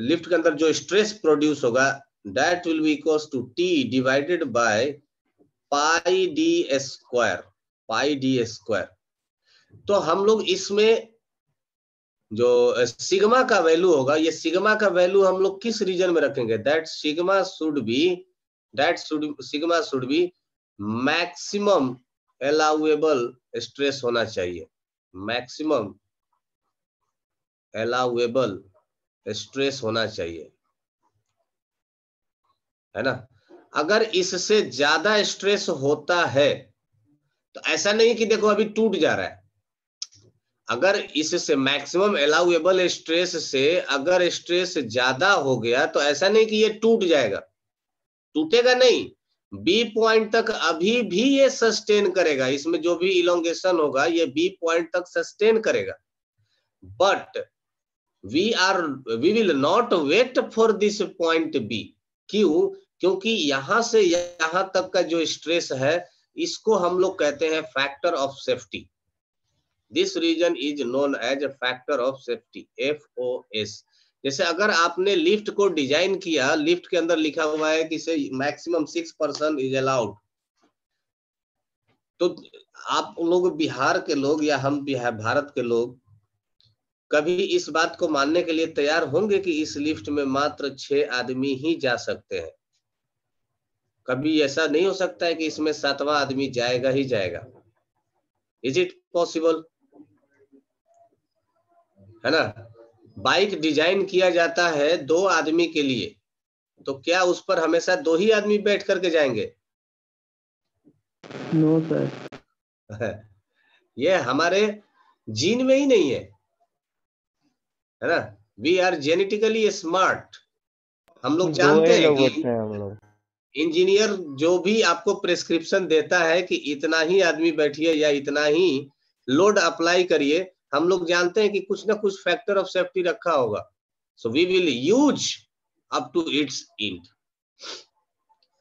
लिफ्ट के अंदर जो स्ट्रेस प्रोड्यूस होगा, that will be equals to T divided by pi D square, pi D square. तो हम लोग इसमें जो सिग्मा का वैल्यू होगा, ये सिग्मा का वैल्यू हम लोग किस रीजन में रखेंगे, that sigma should be maximum allowable stress होना चाहिए, मैक्सिमम अलाउएबल स्ट्रेस होना चाहिए, है ना। अगर इससे ज्यादा स्ट्रेस होता है तो ऐसा नहीं कि देखो अभी टूट जा रहा है, अगर इससे मैक्सिमम अलाउएबल स्ट्रेस से अगर स्ट्रेस ज्यादा हो गया तो ऐसा नहीं कि ये टूट जाएगा, टूटेगा नहीं, बी पॉइंट तक अभी भी ये सस्टेन करेगा, इसमें जो भी इलोंगेशन होगा ये बी पॉइंट तक सस्टेन करेगा। But we will not wait for this point B. क्यों? क्योंकि यहां से यहां तक का जो स्ट्रेस है, इसको हम लोग कहते हैं factor of safety. This region is known as a factor of safety, FOS। जैसे अगर आपने लिफ्ट को डिजाइन किया, लिफ्ट के अंदर लिखा हुआ है कि से मैक्सिमम 6 पर्सन इज अलाउड, तो आप लोग बिहार के लोग या हम भारत के लोग कभी इस बात को मानने के लिए तैयार होंगे कि इस लिफ्ट में मात्र 6 आदमी ही जा सकते हैं? कभी ऐसा नहीं हो सकता है कि इसमें 7वां आदमी जाएगा ही जाएगा? Is it possible? है ना। बाइक डिजाइन किया जाता है 2 आदमी के लिए, तो क्या उस पर हमेशा 2 ही आदमी बैठ करके जाएंगे? No sir. ये हमारे जीन में ही नहीं है ना। We are genetically smart. हम लोग 2 जानते ही हैं लोग कि बैठते हैं हम लोग। इंजीनियर जो भी आपको प्रेस्क्रिप्शन देता है कि इतना ही आदमी बैठिए या इतना ही लोड अप्लाई करिए, हम लोग जानते हैं कि कुछ ना कुछ फैक्टर ऑफ सेफ्टी रखा होगा। So we will use up to its end,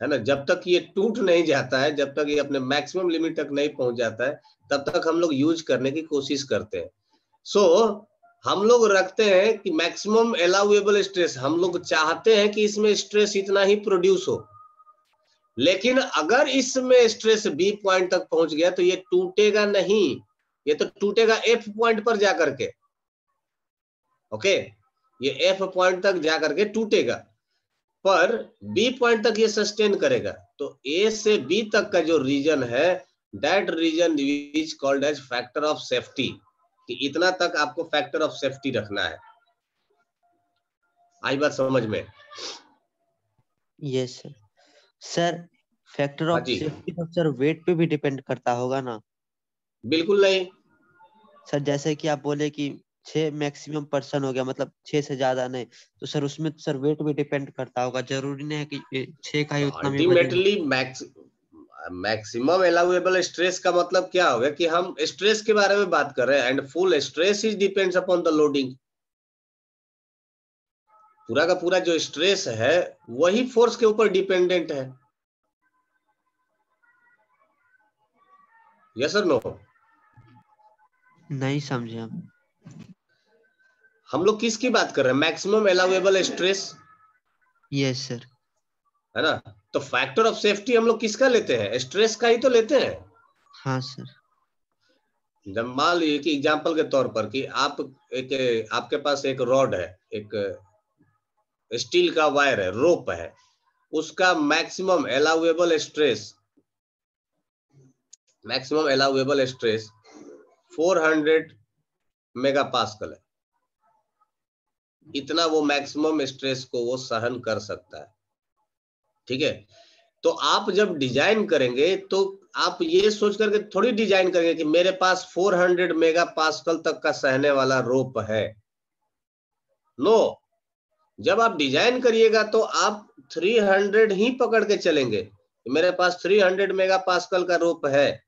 है ना। जब तक ये टूट नहीं जाता है, जब तक ये अपने मैक्सिमम लिमिट तक नहीं पहुंच जाता है, तब तक हम लोग यूज करने की कोशिश करते हैं। सो हम लोग रखते हैं कि मैक्सिमम अलाउएबल स्ट्रेस, हम लोग चाहते हैं कि इसमें स्ट्रेस इतना ही प्रोड्यूस हो, लेकिन अगर इसमें स्ट्रेस बी पॉइंट तक पहुंच गया तो ये टूटेगा नहीं, ये तो टूटेगा एफ पॉइंट पर जाकर के। ओके, ये एफ पॉइंट तक जाकर के टूटेगा, पर बी पॉइंट तक ये सस्टेन करेगा। तो ए से बी तक का जो रीजन है, that region is called as factor of safety, कि इतना तक आपको फैक्टर ऑफ सेफ्टी रखना है। आई बात समझ में? Yes sir. सर फैक्टर हाँ ऑफ जी। सेफ्टी तो सर वेट पे भी डिपेंड करता होगा ना? बिल्कुल नहीं सर जैसे कि आप बोले कि 6 मैक्सिमम पर्सन हो गया, मतलब 6 से ज्यादा नहीं, तो सर उसमें तो सर वेट भी डिपेंड करता होगा, जरूरी नहीं है कि 6 का ही उतना भी वजन हो। अल्टीमेटली मैक्सिमम अलाउएबल स्ट्रेस का मतलब क्या होगा कि हम स्ट्रेस के बारे में बात कर रहे हैं, and full stress is depends upon the loading. पूरा का पूरा जो स्ट्रेस है वही फोर्स के ऊपर डिपेंडेंट है। यस और नो? नहीं समझे हम। हम लोग किसकी बात कर रहे हैं? Maximum allowable stress, yes sir. है ना। तो फैक्टर ऑफ सेफ्टी हम लोग किसका लेते हैं? स्ट्रेस का ही तो लेते हैं। हाँ सर। जब मान लीजिए कि एग्जांपल के तौर पर कि आप आपके पास एक रॉड है, एक स्टील का वायर है, रोप है, उसका मैक्सिमम अलाउएबल स्ट्रेस 400 मेगापास्कल है। इतना वो मैक्सिमम स्ट्रेस को वो सहन कर सकता है। ठीक है, तो आप जब डिजाइन करेंगे तो आप ये सोच करके थोड़ी डिजाइन करेंगे कि मेरे पास 400 मेगापास्कल तक का सहने वाला रोप है। नो, जब आप डिजाइन करिएगा तो आप 300 ही पकड़ के चलेंगे। मेरे पास 300 मेगापास्कल का रोप है,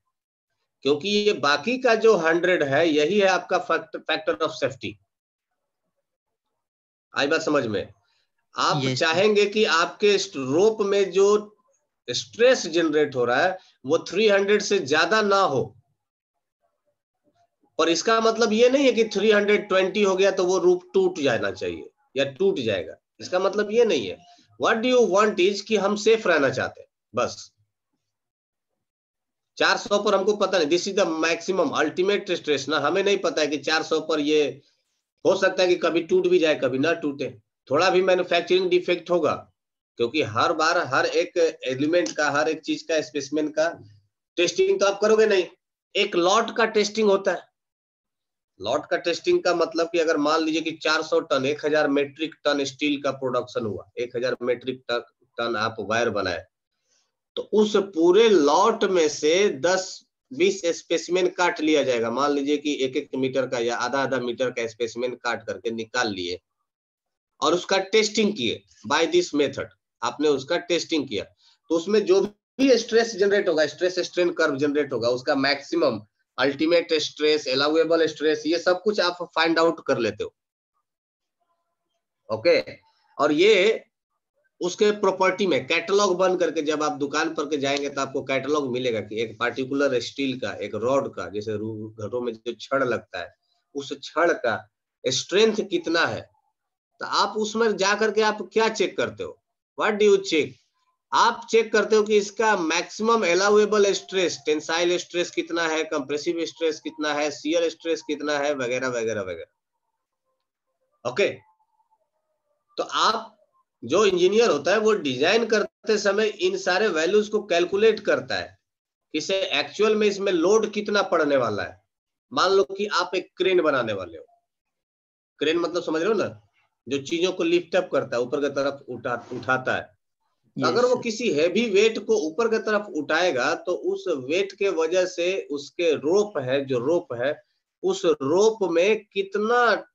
क्योंकि ये बाकी का जो 100 है यही है आपका फैक्टर ऑफ सेफ्टी। आई बात समझ में? आप चाहेंगे कि आपके रोप में जो स्ट्रेस जनरेट हो रहा है वो 300 से ज्यादा ना हो, पर इसका मतलब ये नहीं है कि 320 हो गया तो वो रूप टूट जाना चाहिए या टूट जाएगा। इसका मतलब ये नहीं है। What do you want is कि हम सेफ रहना चाहते हैं, बस। 400 पर हमको पता नहीं, this is the maximum ultimate stress ना, हमें नहीं पता है कि 400 पर ये हो सकता है कि कभी टूट भी जाए कभी ना टूटे, थोड़ा भी मैन्युफैक्चरिंग डिफेक्ट होगा, क्योंकि हर बार हर एक एलिमेंट का, हर एक चीज का, स्पेसिमेन का टेस्टिंग तो आप करोगे नहीं। एक लॉट का टेस्टिंग होता है। लॉट का टेस्टिंग का मतलब कि अगर मान लीजिए कि 400 टन 1000 मेट्रिक टन स्टील का प्रोडक्शन हुआ, 1000 मेट्रिक टन आप वायर बनाए, तो उस पूरे लॉट में से 10-20 स्पेसिमेन काट लिया जाएगा। मान लीजिए कि 1-1 मीटर का या आधा-आधा मीटर का स्पेसिमेन काट करके निकाल लिए और उसका टेस्टिंग किए बाय दिस मेथड। आपने उसका टेस्टिंग किया तो उसमें जो भी स्ट्रेस जनरेट होगा, स्ट्रेस स्ट्रेन कर्व जनरेट होगा, उसका maximum, ultimate stress, allowable stress, ये सब कुछ आप फाइंड आउट कर लेते हो। ओके, और ये उसके प्रॉपर्टी में कैटलॉग बन करके जब आप दुकान पर के जाएंगे तो आपको कैटलॉग मिलेगा कि एक पार्टिकुलर स्टील का, एक रॉड का, जैसे घरों में जो छड़ लगता है, उस छड़ का स्ट्रेंथ कितना है। तो आप उसमें जा करके आप क्या चेक करते हो? What do you check? आप चेक करते हो कि इसका maximum allowable stress, tensile stress कितना है, कंप्रेसिव स्ट्रेस कितना है, शियर स्ट्रेस कितना है, वगैरह वगैरह वगैरह। ओके, तो आप जो इंजीनियर होता है वो डिजाइन करते समय इन सारे वैल्यूज को कैलकुलेट करता है, इसे एक्चुअल में इसमें लोड कितना पड़ने वाला है। मान लो कि आप एक क्रेन बनाने वाले हो, क्रेन मतलब समझ रहे हो ना, जो चीजों को लिफ्ट अप करता है, ऊपर की तरफ उठाता है। तो अगर वो किसी हैवी वेट को ऊपर की तरफ उठाएगा तो उस वेट के वजह से उसके रोप है, जो रोप है, उस रोप में कितना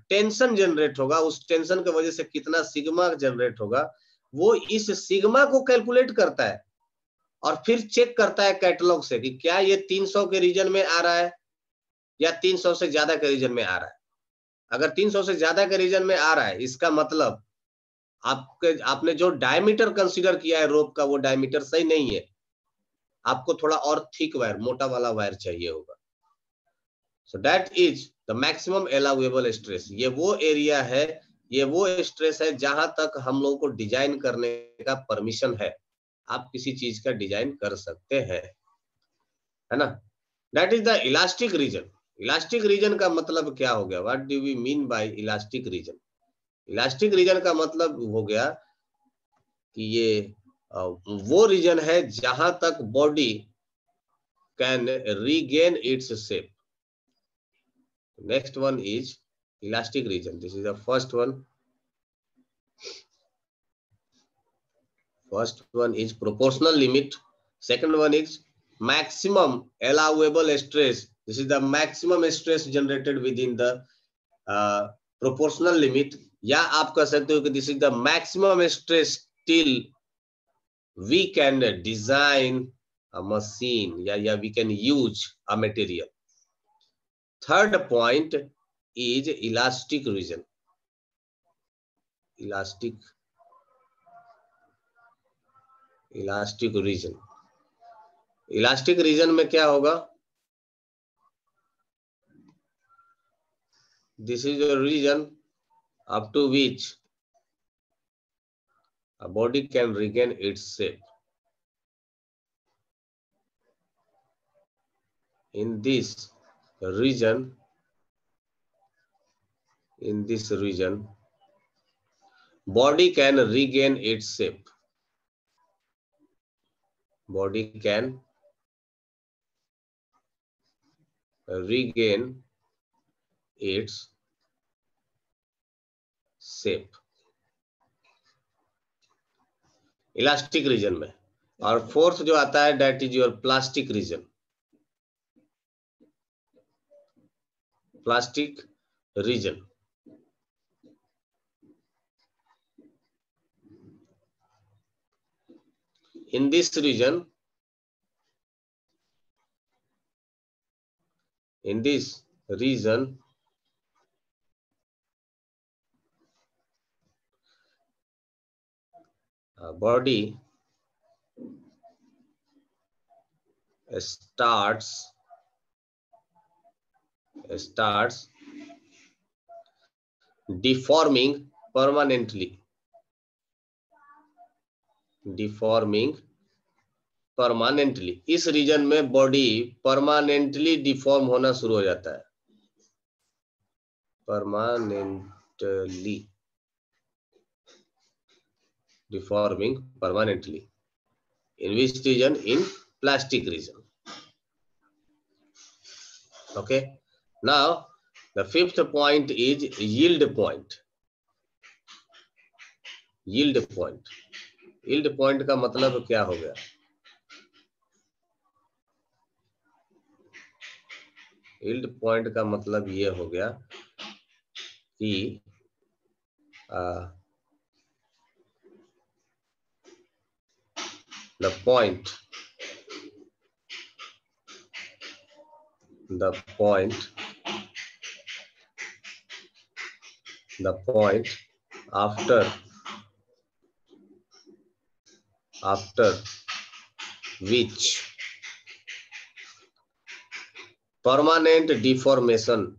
टेंशन जनरेट होगा, उस टेंशन की वजह से कितना सिग्मा जनरेट होगा, वो इस सिग्मा को कैलकुलेट करता है और फिर चेक करता है कैटलॉग से कि क्या ये 300 के रीजन में आ रहा है या 300 से ज्यादा के रीजन में आ रहा है। अगर 300 से ज्यादा के रीजन में आ रहा है, इसका मतलब आपने जो डायमीटर कंसीडर किया है रोप का, वो डायमीटर सही नहीं है, आपको थोड़ा और थिक वायर, मोटा वाला वायर चाहिए होगा। So that is the maximum allowable stress. ये वो एरिया है, ये वो स्ट्रेस है जहां तक हम लोगों को डिजाइन करने का परमिशन है। आप किसी चीज का डिजाइन कर सकते हैं, है ना। That is the elastic region. Elastic region का मतलब क्या हो गया? What do we mean by elastic region? Elastic region का मतलब हो गया कि ये वो रीजन है जहां तक body can regain its shape. Next one is elastic region. This is the first one. First one is proportional limit. Second one is maximum allowable stress. This is the maximum stress generated within the proportional limit. या आप कह सकते हो कि this is the maximum stress till we can design a machine, या we can use a material. Third point is elastic region. Elastic region. Elastic region में क्या होगा? This is a region up to which a body can regain its shape. In this region, body can regain its shape. Body can regain its shape elastic region में. और fourth जो आता है that is your plastic region. Plastic region. In this region, body starts deforming permanently. इस region में body permanently deform होना शुरू हो जाता है. Permanently deforming permanently. In which region? In plastic region. Okay. Now the fifth point is yield point. Yield point. Yield point का मतलब क्या हो गया? Yield point का मतलब ये हो गया कि the point after which permanent deformation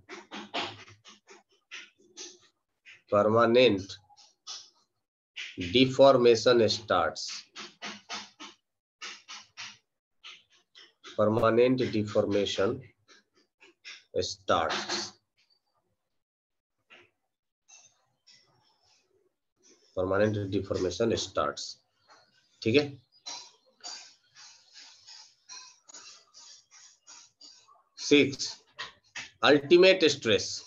starts. Permanent deformation starts. Permanent deformation starts. ठीक है. 6. Ultimate stress.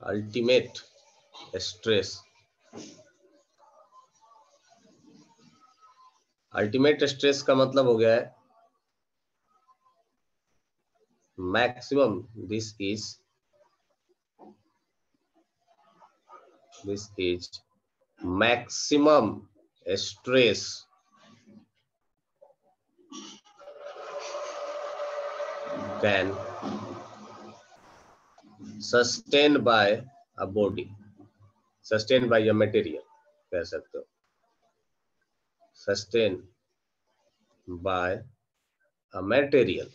Ultimate stress. Ultimate stress का मतलब हो गया है maximum. This is maximum stress can sustained by a body, sustained by a material कह सकते हो. sustained by a material.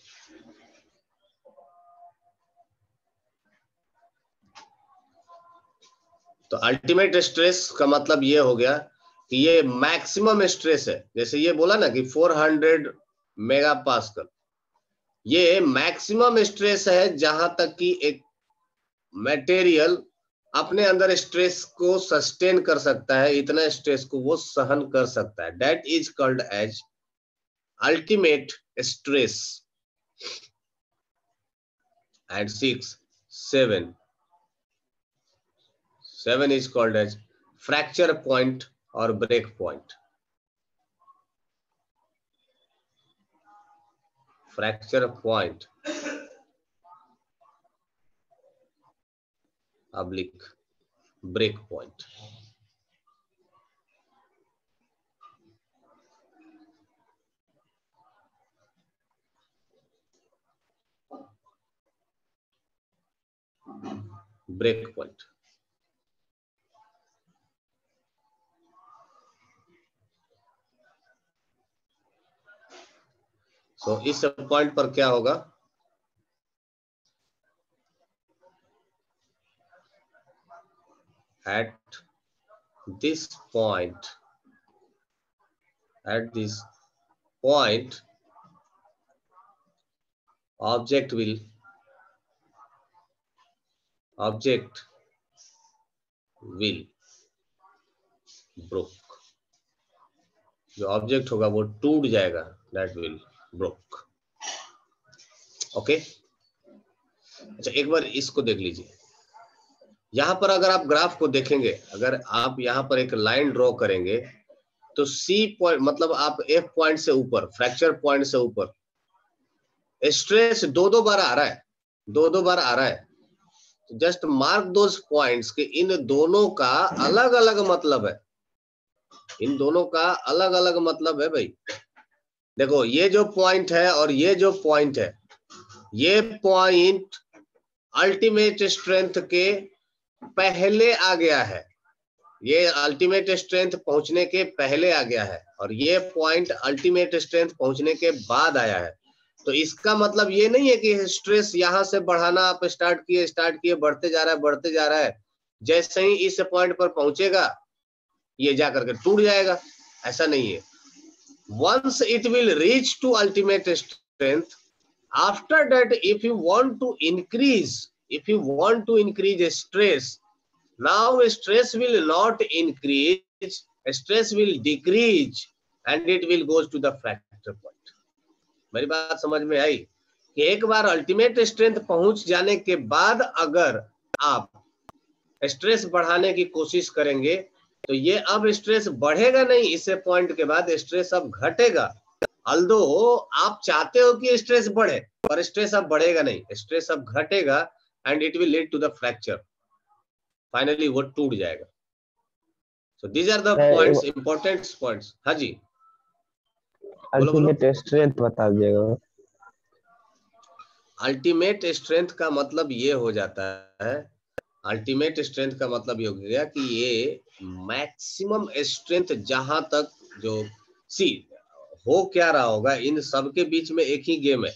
तो अल्टीमेट स्ट्रेस का मतलब ये हो गया कि ये मैक्सिमम स्ट्रेस है. जैसे ये बोला ना कि 400 मेगा पास्कल, ये मैक्सिमम स्ट्रेस है जहां तक कि एक मटेरियल अपने अंदर स्ट्रेस को सस्टेन कर सकता है, इतना स्ट्रेस को वो सहन कर सकता है. That is called as ultimate stress. And 7 is called as fracture point or break point. Fracture point oblique break point. Break point. तो इस पॉइंट पर क्या होगा? At this point, object will object will broke, जो object होगा वो टूट जाएगा, दैट विल ब्रोक। ओके, अच्छा एक बार इसको देख लीजिए। यहां पर अगर आप ग्राफ को देखेंगे, अगर आप यहां पर एक लाइन ड्रॉ करेंगे तो सी पॉइंट मतलब आप एफ पॉइंट से ऊपर, फ्रैक्चर पॉइंट से ऊपर स्ट्रेस दो बार आ रहा है, दो बार आ रहा है। जस्ट मार्क दोज पॉइंट्स कि इन दोनों का अलग अलग मतलब है, इन दोनों का अलग अलग मतलब है भाई। देखो ये जो पॉइंट है और ये जो पॉइंट है, ये पॉइंट अल्टीमेट स्ट्रेंथ के पहले आ गया है, ये अल्टीमेट स्ट्रेंथ पहुंचने के पहले आ गया है, और ये पॉइंट अल्टीमेट स्ट्रेंथ पहुंचने के बाद आया है। तो इसका मतलब ये नहीं है कि स्ट्रेस यहां से बढ़ाना आप स्टार्ट किए बढ़ते जा रहा है, जैसे ही इस पॉइंट पर पहुंचेगा ये जाकर के टूट जाएगा, ऐसा नहीं है। Once it will reach to ultimate strength, after that if you want to increase stress, now stress will not increase, stress will decrease and it will goes to the fracture point। मेरी बात समझ में आई कि एक बार ultimate strength पहुंच जाने के बाद अगर आप स्ट्रेस बढ़ाने की कोशिश करेंगे तो ये अब स्ट्रेस बढ़ेगा नहीं, इससे पॉइंट के बाद स्ट्रेस अब घटेगा। अल्दो आप चाहते हो कि स्ट्रेस बढ़े, पर स्ट्रेस अब बढ़ेगा नहीं, स्ट्रेस अब घटेगा and it will lead to the fracture, finally वो टूट जाएगा। So these are the points, important points. हाँ जी, अल्टीमेट स्ट्रेंथ बता दीजिएगा। अल्टीमेट स्ट्रेंथ का मतलब ये हो जाता है, अल्टीमेट स्ट्रेंथ का मतलब ये हो गया कि ये मैक्सिमम स्ट्रेंथ जहां तक जो सी हो क्या रहा होगा, इन सब के बीच में एक ही गेम है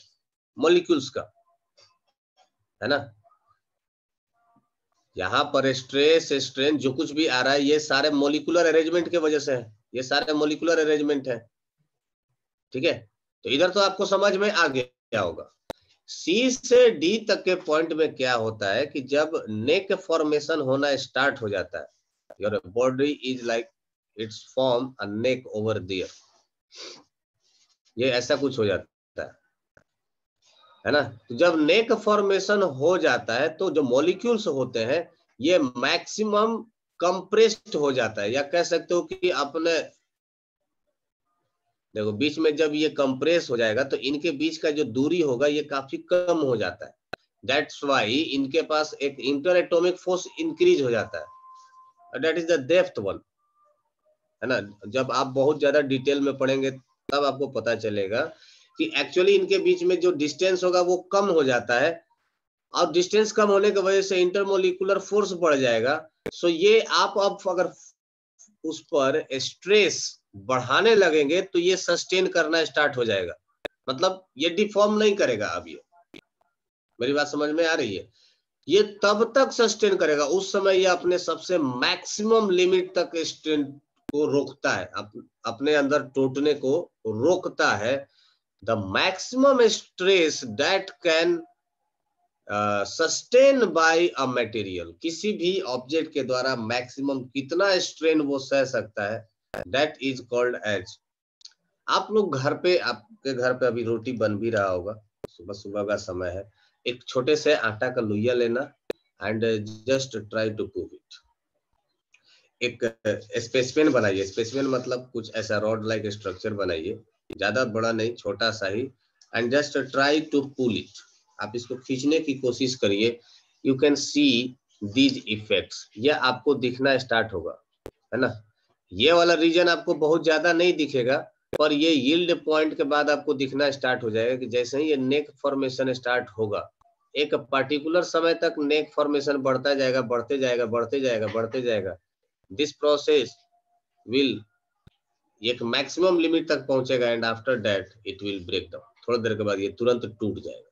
मॉलिक्यूल्स का, है ना। यहाँ पर स्ट्रेस स्ट्रेन जो कुछ भी आ रहा है ये सारे मॉलिक्यूलर अरेंजमेंट के वजह से है, ये सारे मॉलिक्यूलर अरेंजमेंट है, ठीक है। तो इधर तो आपको समझ में आ गया होगा। सी से डी तक के पॉइंट में क्या होता है कि जब नेक फॉर्मेशन होना स्टार्ट हो जाता है, your body is like its form a neck over there, ये ऐसा कुछ हो जाता है ना। तो जब नेक फॉर्मेशन हो जाता है तो जो मॉलिक्यूल्स होते हैं ये मैक्सिमम कंप्रेस्ड हो जाता है, या कह सकते हो कि अपने देखो बीच में जब ये कंप्रेस हो जाएगा तो इनके बीच का जो दूरी होगा ये काफी कम हो जाता है। दैट्स वाई इनके पास एक इंटर एटॉमिक फोर्स इंक्रीज हो जाता है, that is the depth one, है ना। जब आप बहुत ज्यादा डिटेल में पढ़ेंगे तब आपको पता चलेगा कि एक्चुअली इनके बीच में जो डिस्टेंस होगा वो कम हो जाता है, और डिस्टेंस कम होने की वजह से इंटरमोलिकुलर फोर्स बढ़ जाएगा। सो ये आप अब अगर उस पर स्ट्रेस बढ़ाने लगेंगे तो ये सस्टेन करना स्टार्ट हो जाएगा, मतलब ये डिफॉर्म नहीं करेगा। अब ये मेरी बात समझ में आ रही है, ये तब तक सस्टेन करेगा, उस समय ये अपने सबसे मैक्सिमम लिमिट तक स्ट्रेन को रोकता है, अपने अंदर टूटने को रोकता है। The maximum stress that can sustain by a material, किसी भी ऑब्जेक्ट के द्वारा मैक्सिमम कितना स्ट्रेन वो सह सकता है, दैट इज कॉल्ड एज। आप लोग घर पे, आपके घर पे अभी रोटी बन भी रहा होगा, सुबह सुबह का समय है, एक छोटे से आटा का लोइया लेना and just try to cook it. एक स्पेसमेन बनाइए, स्पेसमेन मतलब कुछ ऐसा रॉड लाइक स्ट्रक्चर बनाइए, ज्यादा बड़ा नहीं, छोटा सा ही, and just try to pull it. आप इसको खींचने की कोशिश करिए, you can see these effects, ये आपको दिखना स्टार्ट होगा, है ना। ये वाला रीजन आपको बहुत ज्यादा नहीं दिखेगा, पर ये यील्ड पॉइंट के बाद आपको दिखना स्टार्ट हो जाएगा कि जैसे ही ये नेक फॉर्मेशन स्टार्ट होगा, एक पर्टिकुलर समय तक नेक फॉर्मेशन बढ़ता जाएगा, बढ़ते जाएगा, बढ़ते जाएगा, बढ़ते जाएगा। दिस प्रोसेस विल एक मैक्सिमम लिमिट तक पहुंचेगा and after that it will break down, थोड़ी देर के बाद ये तुरंत टूट जाएगा,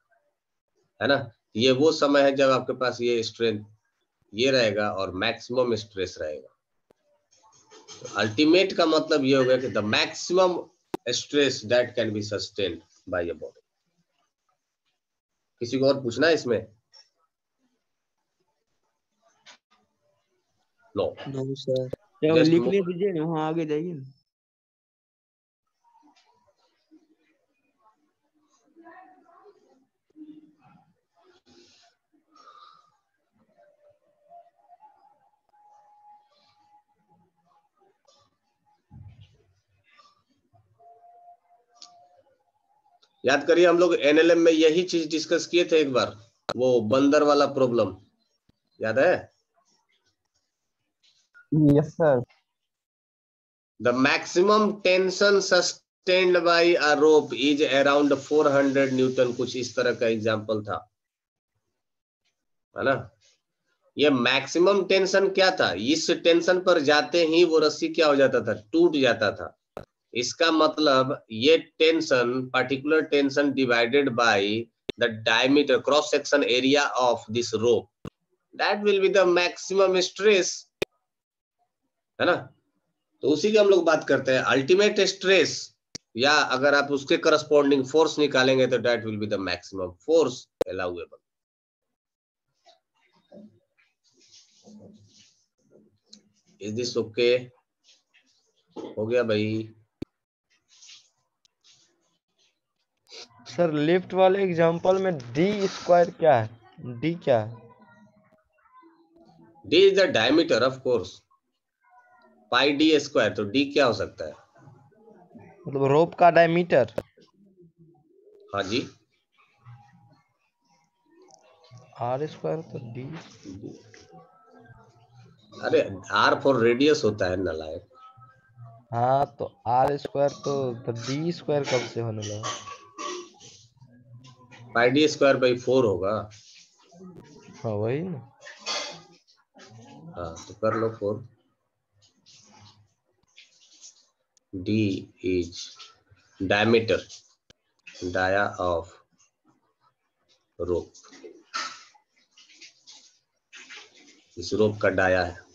है ना। ये वो समय है जब आपके पास ये स्ट्रेंथ ये रहेगा और मैक्सिमम स्ट्रेस रहेगा। अल्टीमेट का मतलब ये हो गया कि the maximum stress that can be sustained by your body. किसी को और पूछना है इसमें? No no sir. जस्ट लिखने दीजिए ना, वहाँ आगे जाइए ना। याद करिए, हम लोग एनएलएम में यही चीज डिस्कस किए थे एक बार, वो बंदर वाला प्रॉब्लम, याद है? Yes sir. The maximum tension sustained by a rope is around 400 newton, कुछ इस तरह का एग्जांपल था, है ना? ये मैक्सिमम टेंशन क्या था? इस टेंशन पर जाते ही वो रस्सी क्या हो जाता था? टूट जाता था। इसका मतलब ये tension, particular tension divided by the diameter, cross section area of this rope, that will be the maximum stress, है ना? तो उसी की हम लोग बात करते हैं। अल्टीमेट स्ट्रेस, या अगर आप उसके करस्पॉन्डिंग फोर्स निकालेंगे तो that will be the maximum force allowable. Is this okay? हो गया भाई? सर लिफ्ट वाले एग्जांपल में डी स्क्वायर क्या है? डी क्या है? D is the diameter of course, pi D square, तो डी क्या हो सकता है? मतलब रोप का डायमीटर। हाँ जी, आर स्क्वायर तो डी। अरे आर फॉर रेडियस होता है नालायक। हाँ तो आर स्क्वायर तो डी स्क्वायर कब से होने लगा? पाई डी स्क्वायर बाई 4 होगा। हाँ वही ना। हाँ तो कर लो 4। D is diameter, dia of rope, इस रोप का डाया है।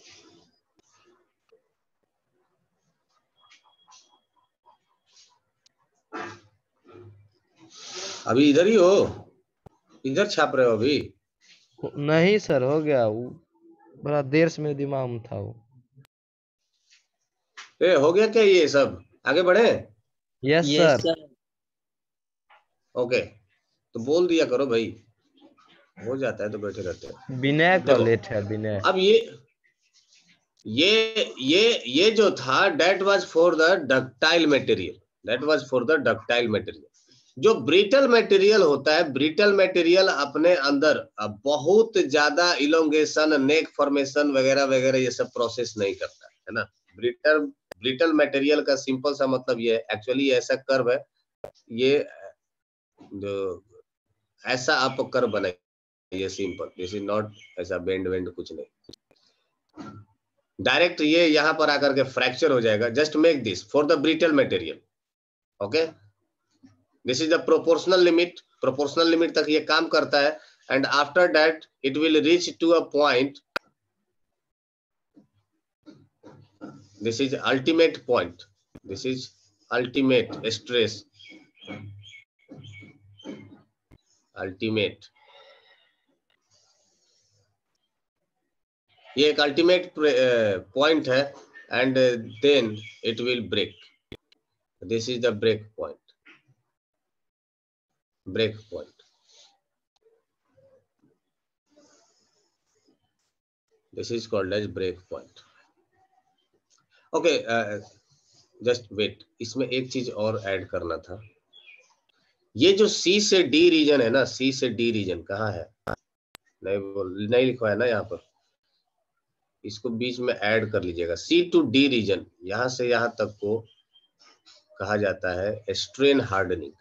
अभी इधर ही हो? इधर छाप रहे हो अभी? नहीं सर, हो गया वो, बड़ा देर से मेरे दिमाग में था वो। हो गया क्या ये सब? आगे बढ़े? Yes yes sir. Sir. Okay, तो बोल दिया करो भाई, हो जाता है तो बैठे रहते हैं। विनय का देखो लेट है, विनय। अब ये जो था, that was for the ductile material, that was for the ductile material. जो ब्रिटल मटेरियल होता है, ब्रिटल मटेरियल अपने अंदर बहुत ज्यादा इलोंगेशन, नेक फॉर्मेशन वगैरह वगैरह ये सब प्रोसेस नहीं करता है ना। ब्रिटल मटेरियल का सिंपल सा मतलब ये है, एक्चुअली ऐसा कर्व है, ये जो ऐसा आप कर्व बनाइए, ये सिंपल, दिस इज नॉट ऐसा बेंड वेंड कुछ नहीं, डायरेक्ट ये यहां पर आकर के फ्रैक्चर हो जाएगा। Just make this for the brittle material, okay. This is the proportional limit, proportional limit तक ये काम करता है, and after that it will reach to a point, this is ultimate point, this is ultimate stress, ultimate, ये एक ultimate point है, and then it will break, this is the break point, break point, this is called as break point. Okay, just wait, इसमें एक चीज और add करना था। ये जो सी से डी रीजन है ना, सी से डी रीजन कहाँ है? नहीं लिखा है ना यहाँ पर, इसको बीच में ऐड कर लीजिएगा। सी टू डी रीजन, यहां से यहां तक को कहा जाता है strain hardening.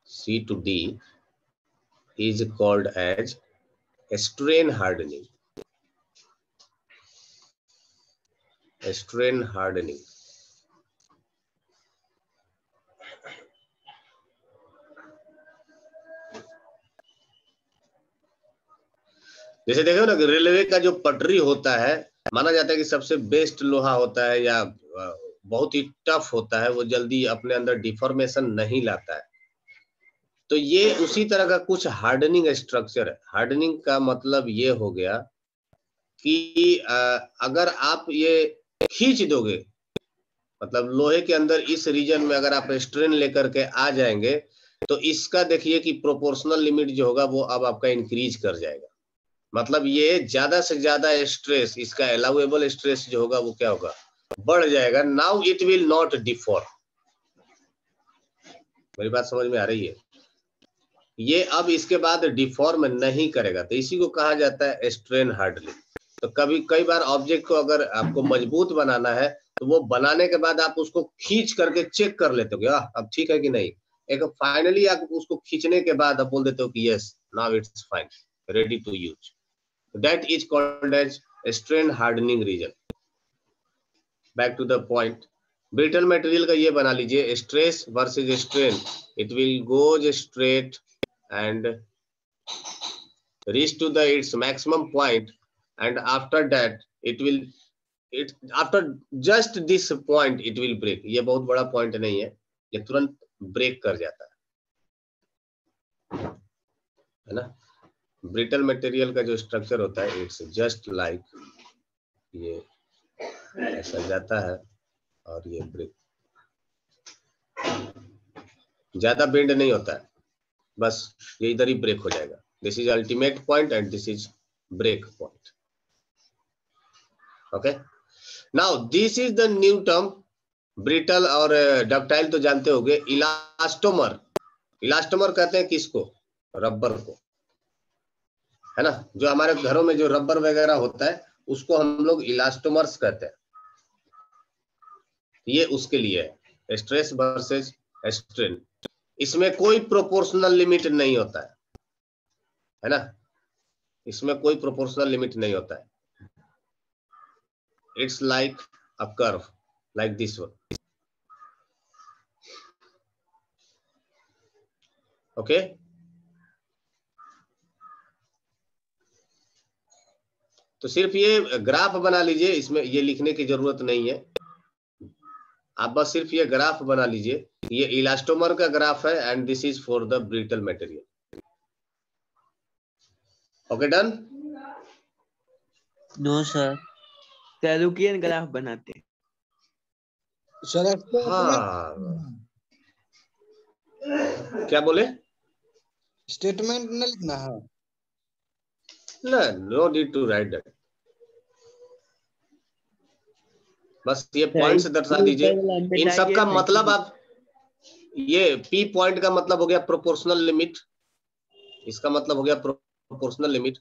C to D is called as strain hardening, strain hardening. जैसे देखो ना कि रेलवे का जो पटरी होता है, माना जाता है कि सबसे बेस्ट लोहा होता है, या बहुत ही टफ होता है, वो जल्दी अपने अंदर डिफॉर्मेशन नहीं लाता है। तो ये उसी तरह का कुछ हार्डनिंग स्ट्रक्चर है। हार्डनिंग का मतलब ये हो गया कि अगर आप ये खींच दोगे, मतलब लोहे के अंदर इस रीजन में अगर आप स्ट्रेन लेकर के आ जाएंगे तो इसका देखिए कि प्रोपोर्शनल लिमिट जो होगा वो अब आपका इंक्रीज कर जाएगा। मतलब ये ज्यादा से ज्यादा स्ट्रेस, इसका अलाउएबल स्ट्रेस जो होगा वो क्या होगा, बढ़ जाएगा। Now it will not deform. मेरी बात समझ में आ रही है? ये अब इसके बाद डिफॉर्म नहीं करेगा, तो इसी को कहा जाता है स्ट्रेन हार्डनिंग। तो कई बार ऑब्जेक्ट को अगर आपको मजबूत बनाना है तो वो बनाने के बाद आप उसको खींच करके चेक कर लेते हो अब ठीक है कि नहीं। एक फाइनली आप उसको खींचने के बाद आप बोल देते हो कि yes now it's fine, ready to use. That is called as strain hardening region. Back to the point, brittle material का ये बना लीजिए, stress versus strain, it will goes straight and reach to the its maximum point, and after that after just this point it will break। ये बहुत बड़ा point नहीं है, ये तुरंत ब्रेक कर जाता है ना। ब्रिटल मटेरियल का जो स्ट्रक्चर होता है इट्स जस्ट लाइक ये ऐसा जाता है और ये ब्रेक, ज्यादा बेंड नहीं होता है, बस ये इधर ही ब्रेक हो जाएगा। This is ultimate point and this is break point. Okay, now this is the new term. Brittle और डक्टाइल तो जानते होंगे। इलास्टोमर, इलास्टोमर कहते हैं किसको, रबर को, है ना। जो हमारे घरों में जो रबर वगैरह होता है उसको हम लोग इलास्टोमर्स कहते हैं। ये उसके लिए है, स्ट्रेस वर्सेस स्ट्रेन। इसमें कोई प्रोपोर्शनल लिमिट नहीं होता है ना, इसमें कोई प्रोपोर्शनल लिमिट नहीं होता है। It's like a curve like this one. Okay, तो सिर्फ ये ग्राफ बना लीजिए, इसमें ये लिखने की जरूरत नहीं है, आप बस सिर्फ ये ग्राफ बना लीजिए। ये इलास्टोमर का ग्राफ है and this is for the brittle material. Okay done. No sir, सेलुकियन ग्राफ बनाते हैं सर। हाँ, क्या बोले? स्टेटमेंट न लिखना है ना, no need to write that, बस ये पॉइंट्स दर्शा दीजिए। इन सब का मतलब आप, ये पी पॉइंट का मतलब हो गया प्रोपोर्शनल लिमिट, इसका मतलब हो गया प्रोपोर्शनल लिमिट।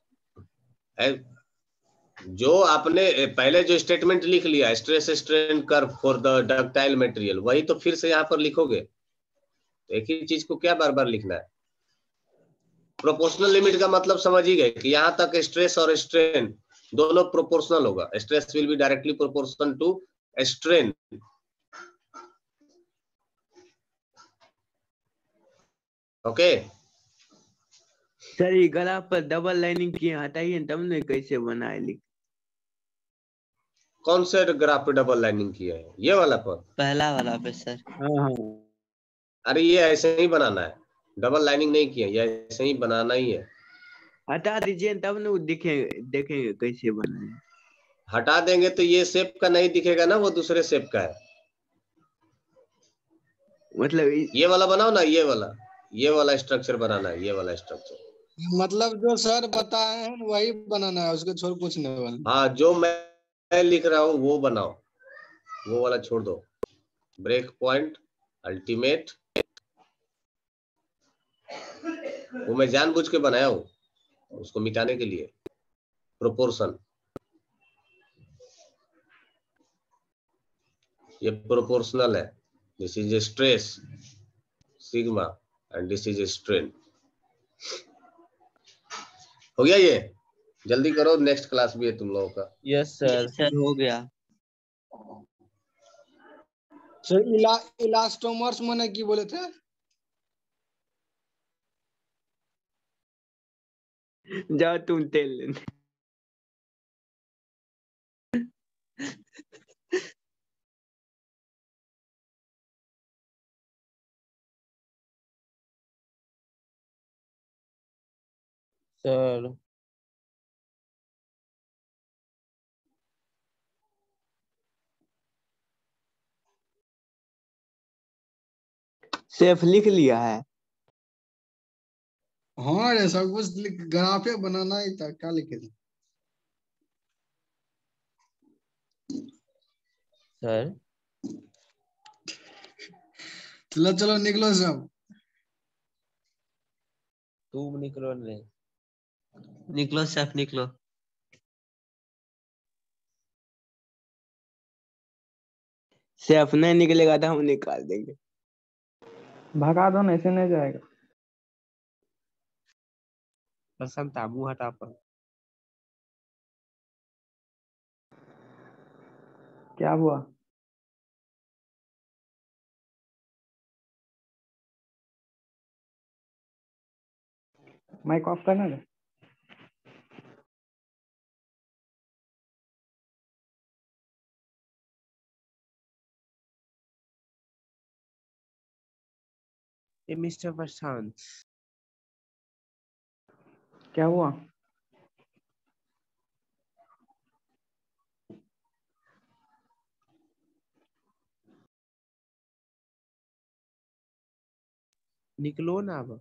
जो आपने पहले जो स्टेटमेंट लिख लिया stress strain curve for the ductile material, वही तो फिर से यहाँ पर लिखोगे। एक ही चीज को क्या बार बार लिखना है? प्रोपोर्शनल लिमिट का मतलब समझ ही गए कि यहाँ तक स्ट्रेस और स्ट्रेन दोनों प्रोपोर्शनल होगा। Stress will be directly proportional to strain. Okay sir, ये ग्राफ पर डबल लाइनिंग किए हटाइए तब ने कैसे बनाए लिख। कौन से ग्राफ पे डबल लाइनिंग किया है? ये वाला पर, पहला वाला पे सर। हाँ, अरे ये ऐसे ही बनाना है, डबल लाइनिंग नहीं किया, ये ऐसे ही बनाना ही है। हटा दीजिए तब न देखेंगे कैसे बनाए। हटा देंगे तो ये शेप का नहीं दिखेगा ना, वो दूसरे शेप का है। मतलब ये वाला बनाओ ना, ये वाला स्ट्रक्चर बनाना है, ये वाला स्ट्रक्चर। मतलब जो सर बताए हैं वही बनाना है, उसको छोड़ कुछ नहीं बनाना। हाँ, जो मैं लिख रहा हूँ वो बनाओ, वो वाला छोड़ दो। ब्रेक पॉइंट, अल्टीमेट, वो मैं जानबूझ के बनाया हूँ उसको मिटाने के लिए। प्रोपोर्शन, ये प्रोपोर्शनल है। This is stress sigma and this is strain. हो गया ये? जल्दी करो, नेक्स्ट क्लास भी है तुम लोगों का। Yes sir. सर हो गया। सर इलास्टोमर्स मैंने की बोले थे? जाओ तुम तेल लेने। सर सेफ लिख लिया है। हाँ रे सब कुछ ग्राफे बनाना ही था, क्या लिखे थे। सर चलो चलो निकलो सब। तुम निकलो नहीं, निकलो सेफ निकलो। सेफ नहीं निकलेगा तो हम निकाल देंगे। भगा दो ना, ऐसे नहीं जाएगा। प्रसन्नता मुंह हटा पर। क्या हुआ? माइक ऑफ करना है। ये मिस्टर प्रशांत, क्या हुआ? निकलो ना अब।